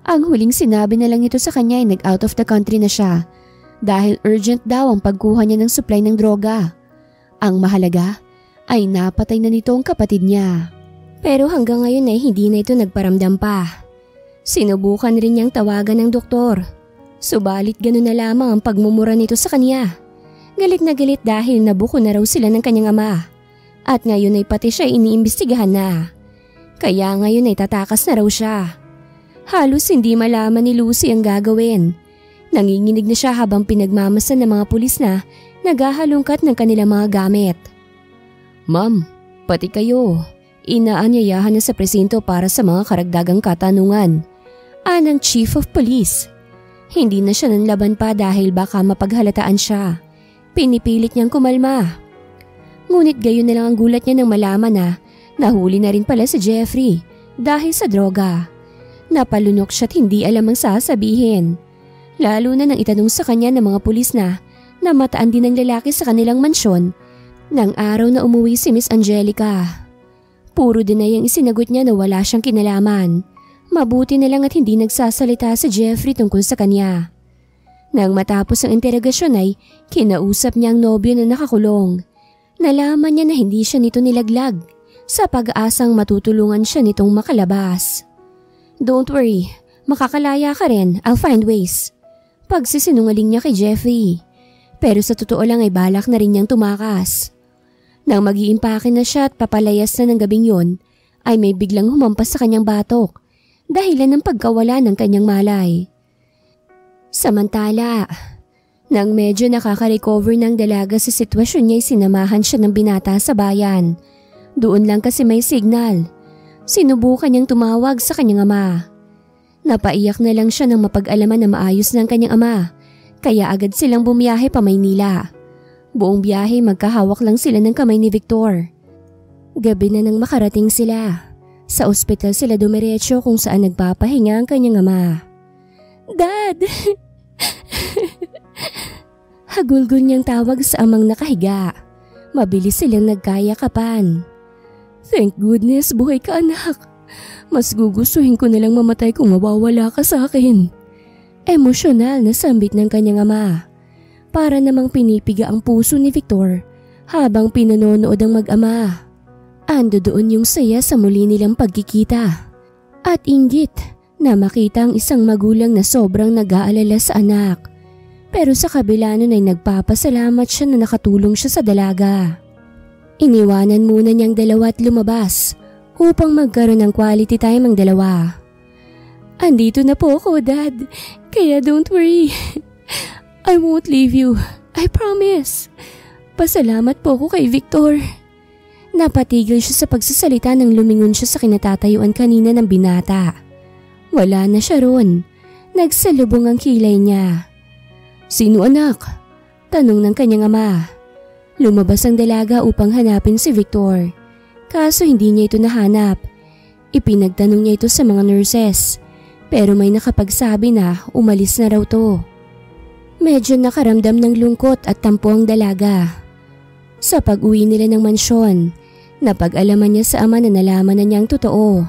S1: Ang huling sinabi na lang ito sa kanya ay nag-out of the country na siya dahil urgent daw ang pagkuha niya ng supply ng droga. Ang mahalaga ay napatay na nito ang kapatid niya. Pero hanggang ngayon ay hindi na ito nagparamdam pa. Sinubukan rin niyang tawagan ng doktor. Subalit gano'n na lamang ang pagmumura nito sa kanya. Galit na galit dahil nabuko na raw sila ng kanyang ama. At ngayon ay pati siya iniimbestigahan na. Kaya ngayon ay tatakas na raw siya. Halos hindi malaman ni Lucy ang gagawin. Nanginginig na siya habang pinagmamasan ng mga pulis na naghahalungkat ng kanilang mga gamit. Ma'am, pati kayo, inaanyayahan na sa presinto para sa mga karagdagang katanungan. Anang Chief of Police. Hindi na siya nanlaban pa dahil baka mapaghalataan siya. Pinipilit niyang kumalma. Ngunit gayon na lang ang gulat niya nang malaman na nahuli na rin pala si Jeffrey dahil sa droga. Napalunok siya't hindi alam ang sasabihin. Lalo na nang itanong sa kanya ng mga pulis na namataan din ng lalaki sa kanilang mansyon nang araw na umuwi si Miss Angelica. Puro dinay ang isinagot niya na wala siyang kinalaman. Mabuti na lang at hindi nagsasalita si Jeffrey tungkol sa kanya. Nang matapos ang interogasyon ay kinausap niya ang nobyo na nakakulong. Nalaman niya na hindi siya nito nilaglag sa pag-aasang matutulungan siya nitong makalabas. Don't worry, makakalaya ka rin, I'll find ways. Pagsisinungaling niya kay Jeffrey. Pero sa totoo lang ay balak na rin niyang tumakas. Nang mag-iimpake na siya at papalayas na ng gabing yon, ay may biglang humampas sa kanyang batok dahilan ng pagkawala ng kanyang malay. Samantala, nang medyo nakaka-recover ng dalaga sa sitwasyon niya ay sinamahan siya ng binata sa bayan. Doon lang kasi may signal. Sinubukan niyang tumawag sa kanyang ama. Napaiyak na lang siya nang mapag-alaman na maayos ng kanyang ama, kaya agad silang bumiyahe pa Maynila. Buong biyahe magkahawak lang sila ng kamay ni Victor. Gabi na nang makarating sila. Sa ospital sila dumiretso kung saan nagpapahinga ang kanyang ama. "Dad!" Hagulgol niyang tawag sa amang nakahiga. Mabilis silang nagkayakapan. "Thank goodness, buhay ka anak. Mas gugustuhin ko nalang mamatay kung mawawala ka sa akin." Emosyonal na sambit ng kanyang ama. Para namang pinipiga ang puso ni Victor habang pinanonood ang mag-ama. Ando doon yung saya sa muli nilang pagkikita. At inggit na makita ang isang magulang na sobrang nag-aalala sa anak. Pero sa kabila nun ay nagpapasalamat siya na nakatulong siya sa dalaga. Iniwanan muna niyang dalawa at lumabas upang magkaroon ng quality time ang dalawa. "Andito na po ako, Dad. Kaya don't worry. I won't leave you. I promise. Pasalamat po ako kay Victor." Napatigil siya sa pagsasalita nang lumingon siya sa kinatatayuan kanina ng binata. Wala na siya ron. Nagsalubong ang kilay niya. "Sino anak?" tanong ng kanyang ama. Lumabas ang dalaga upang hanapin si Victor. Kaso hindi niya ito nahanap. Ipinagtanong niya ito sa mga nurses. Pero may nakapagsabi na umalis na raw to. Medyo nakaramdam ng lungkot at tampo ang dalaga. Sa pag-uwi nila ng mansyon, napag-alaman niya sa ama na nalaman na niyang totoo.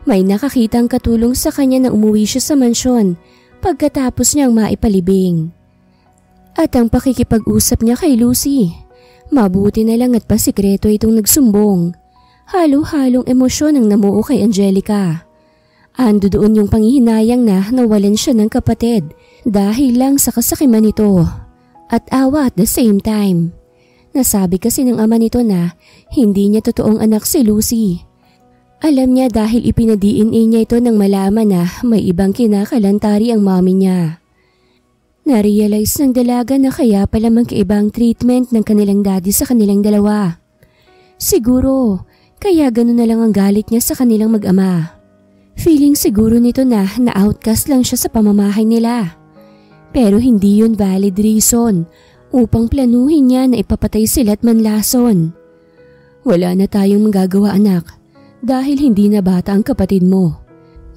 S1: May nakakitang katulong sa kanya na umuwi siya sa mansyon pagkatapos niyang maipalibing. At ang pakikipag-usap niya kay Lucy, mabuti na lang at pasikreto itong nagsumbong. Halo-halong emosyon ang namuo kay Angelica. Ando doon yung panghihinayang na nawalan siya ng kapatid dahil lang sa kasakiman nito at awa at the same time. Nasabi kasi ng ama nito na hindi niya totoong anak si Lucy. Alam niya dahil ipina-DNA niya ito nang malaman na may ibang kinakalantari ang mommy niya. Narealize ng dalaga na kaya pala magkaibang treatment ng kanilang daddy sa kanilang dalawa. Siguro, kaya gano'n na lang ang galit niya sa kanilang mag-ama. Feeling siguro nito na na-outcast lang siya sa pamamahay nila. Pero hindi yun valid reason upang planuhin niya na ipapatay sila at manlason. "Wala na tayong magagawa anak dahil hindi na bata ang kapatid mo.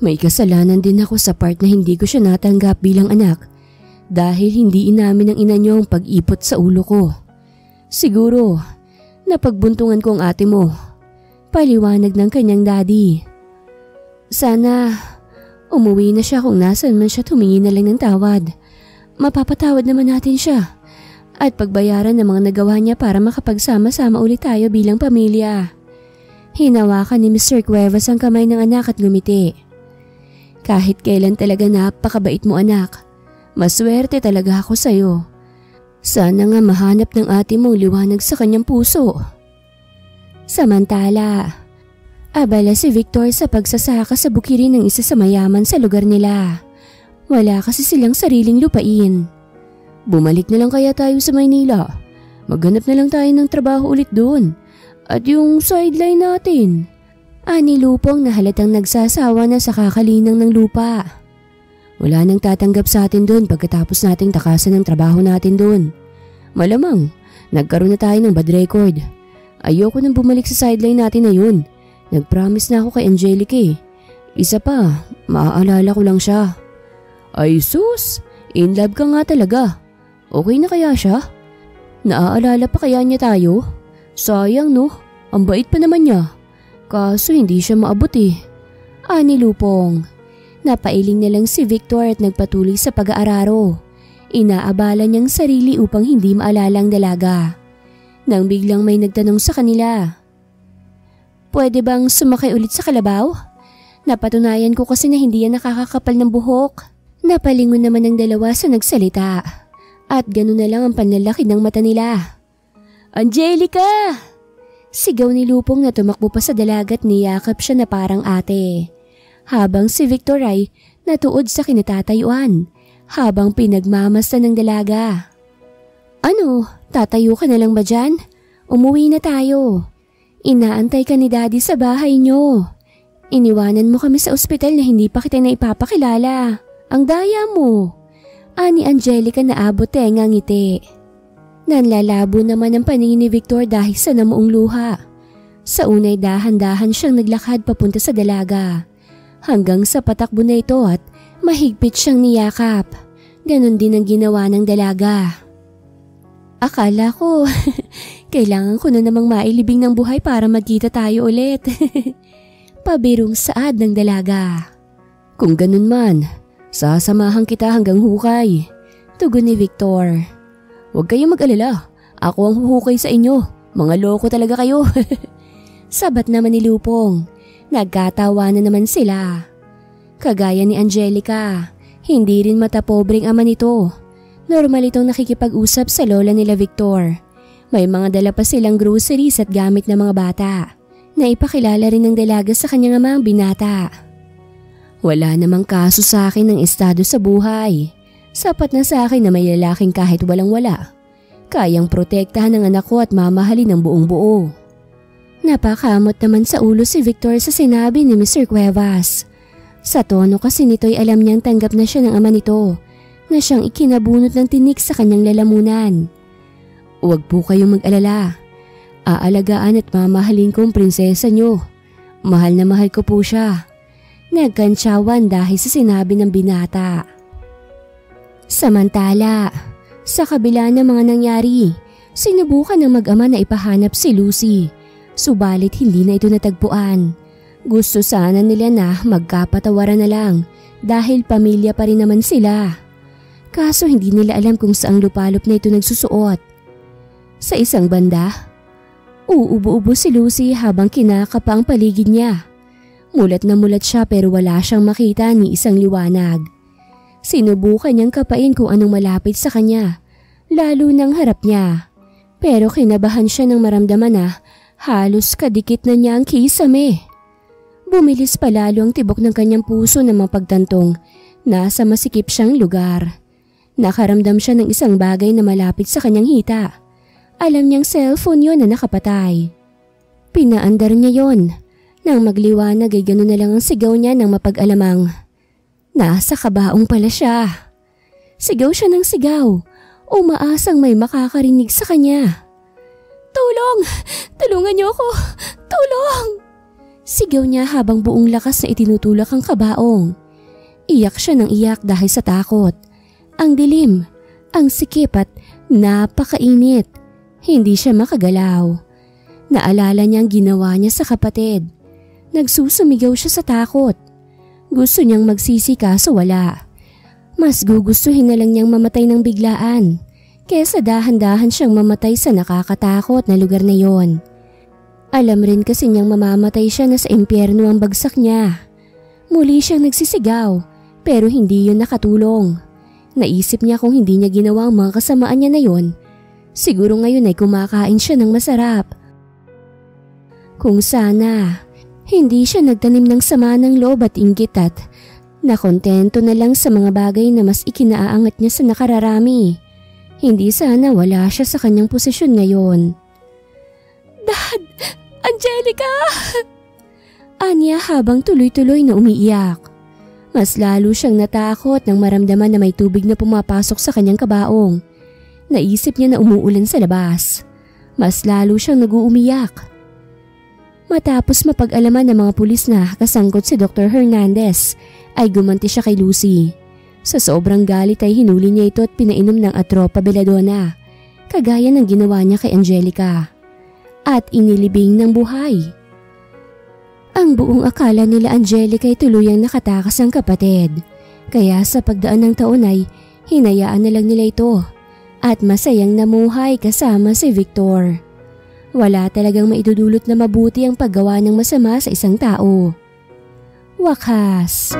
S1: May kasalanan din ako sa part na hindi ko siya natanggap bilang anak dahil hindi inamin ng ina niyo ang pag-ipot sa ulo ko. Siguro, napagbuntungan ko ang ate mo." Paliwanag ng kanyang daddy. Sana umuwi na siya kung nasan man siya, tumingi na lang ng tawad. Mapapatawad naman natin siya at pagbayaran ng mga nagawa niya para makapagsama-sama ulit tayo bilang pamilya. Hinawakan ni Mr. Cuevas ang kamay ng anak at ngumiti. "Kahit kailan talaga napakabait mo anak. Maswerte talaga ako sa'yo. Sana nga mahanap ng ate mong liwanag sa kanyang puso." Samantala, abala si Victor sa pagsasaka sa bukirin ng isa sa mayaman sa lugar nila. Wala kasi silang sariling lupain. "Bumalik na lang kaya tayo sa Maynila. Maghanap na lang tayo ng trabaho ulit doon. At yung sideline natin." Ani Lupong na halatang nagsasawa na sa kakalinang ng lupa. "Wala nang tatanggap sa atin doon pagkatapos nating takasan ng trabaho natin doon. Malamang, nagkaroon na tayo ng bad record. Ayoko nang bumalik sa sideline natin na yun. Nag-promise na ako kay Angelica eh. Isa pa, maaalala ko lang siya." "Ay sus, in love ka nga talaga. Okay na kaya siya? Naaalala pa kaya niya tayo? Sayang no, ang bait pa naman niya. Kaso hindi siya maabot eh." Ani Lupong. Napailing na lang si Victor at nagpatuloy sa pag-aararo. Inaabala niyang sarili upang hindi maalala ang dalaga. Nang biglang may nagtanong sa kanila, "Pwede bang sumakay ulit sa kalabaw? Napatunayan ko kasi na hindi yan nakakakapal ng buhok." Napalingon naman ang dalawa sa nagsalita. At gano'n na lang ang panlalaki ng mata nila. "Angelica!" Sigaw ni Lupong na tumakbo pa sa dalagat, niyakap siya na parang ate. Habang si Victor ay natuod sa kinatatayuan habang pinagmamasdan ng dalaga. "Ano, tatayo ka na lang ba dyan? Umuwi na tayo. Inaantay ka ni daddy sa bahay nyo. Iniwanan mo kami sa ospital na hindi pa kita na ipapakilala. Ang daya mo. Ani Angelica na abot tenga ngiti. Nanlalabo naman ang paningin ni Victor dahil sa namuong luha. Sa unay dahan-dahan siyang naglakad papunta sa dalaga. Hanggang sa patakbo na ito at mahigpit siyang niyakap. Ganon din ang ginawa ng dalaga. Akala ko, kailangan ko na namang mailibing ng buhay para magkita tayo ulit. Pabirong saad ng dalaga. Kung ganun man, sasamahan kita hanggang hukay. Tugon ni Victor. Huwag kayong mag-alala, ako ang huhukay sa inyo. Mga loko talaga kayo. Sabat naman ni Lupong. Nagkatawa na naman sila. Kagaya ni Angelica, hindi rin matapobreng ama nito. Normal itong nakikipag-usap sa lola nila Victor. May mga dala pa silang groceries at gamit ng mga bata. Naipakilala rin ng dalaga sa kanyang ama ang binata. Wala namang kaso sa akin ng estado sa buhay. Sapat na sa akin na may lalaking kahit walang-wala. Kayang protektahan ng anak ko at mamahalin ng buong buo. Napakamot naman sa ulo si Victor sa sinabi ni Mr. Cuevas. Sa tono kasi nito'y alam niyang tanggap na siya ng ama nito. Na siyang ikinabunot ng tinik sa kanyang lalamunan. Huwag po kayong mag-alala. Aalagaan at mamahalin kong prinsesa niyo. Mahal na mahal ko po siya. Nagkantsawan dahil sa sinabi ng binata. Samantala, sa kabila ng mga nangyari, sinubukan ng mag-ama na ipahanap si Lucy. Subalit hindi na ito natagpuan. Gusto sana nila na magkapatawaran na lang dahil pamilya pa rin naman sila. Kaso hindi nila alam kung saang lupalop na ito nagsusuot. Sa isang banda, uubo-ubo si Lucy habang kinakapa ang paligid niya. Mulat na mulat siya pero wala siyang makita ni isang liwanag. Sinubukan niyang kapain kung anong malapit sa kanya, lalo ng harap niya. Pero kinabahan siya nang maramdaman na halos kadikit na niya ang kisame. Bumilis palalo ang tibok ng kanyang puso na mapagtantong nasa masikip siyang lugar. Nakaramdam siya ng isang bagay na malapit sa kanyang hita. Alam niyang cellphone yon na nakapatay. Pinaandar niya yon. Nang magliwanag ay gano'n na lang ang sigaw niya ng mapag-alamang. Nasa kabaong pala siya. Sigaw siya ng sigaw. Umaasang may makakarinig sa kanya. Tulong! Tulungan niyo ako! Tulong! Sigaw niya habang buong lakas na itinutulak ang kabaong. Iyak siya ng iyak dahil sa takot. Ang dilim, ang sikip at napakainit. Hindi siya makagalaw. Naalala niya ang ginawa niya sa kapatid. Nagsusumigaw siya sa takot. Gusto niyang magsisi kaso wala. Mas gugustuhin na lang niyang mamatay ng biglaan kesa dahan-dahan siyang mamatay sa nakakatakot na lugar na yon. Alam rin kasi niyang mamamatay siya na sa impyerno ang bagsak niya. Muli siyang nagsisigaw pero hindi yun nakatulong. Naisip niya kung hindi niya ginawa ang mga kasamaan niya na yon, siguro ngayon ay kumakain siya ng masarap. Kung sana, hindi siya nagtanim ng sama ng loob at inggit at nakontento na lang sa mga bagay na mas ikinaaangat niya sa nakararami. Hindi sana wala siya sa kanyang posisyon ngayon. Dad! Angelica! Anya habang tuloy-tuloy na umiiyak. Mas lalo siyang natakot nang maramdaman na may tubig na pumapasok sa kanyang kabaong. Naisip niya na umuulan sa labas. Mas lalo siyang nag-uumiyak. Matapos mapag-alaman ng mga pulis na kasangkot si Dr. Hernandez, ay gumanti siya kay Lucy. Sa sobrang galit ay hinuli niya ito at pinainom ng atropa belladonna, kagaya ng ginawa niya kay Angelica. At inilibing ng buhay. Ang buong akala nila Angelica ay tuluyang nakatakas ang kapatid. Kaya sa pagdaan ng taon ay hinayaan na lang nila ito at masayang namuhay kasama si Victor. Wala talagang maidudulot na mabuti ang paggawa ng masama sa isang tao. Wakas.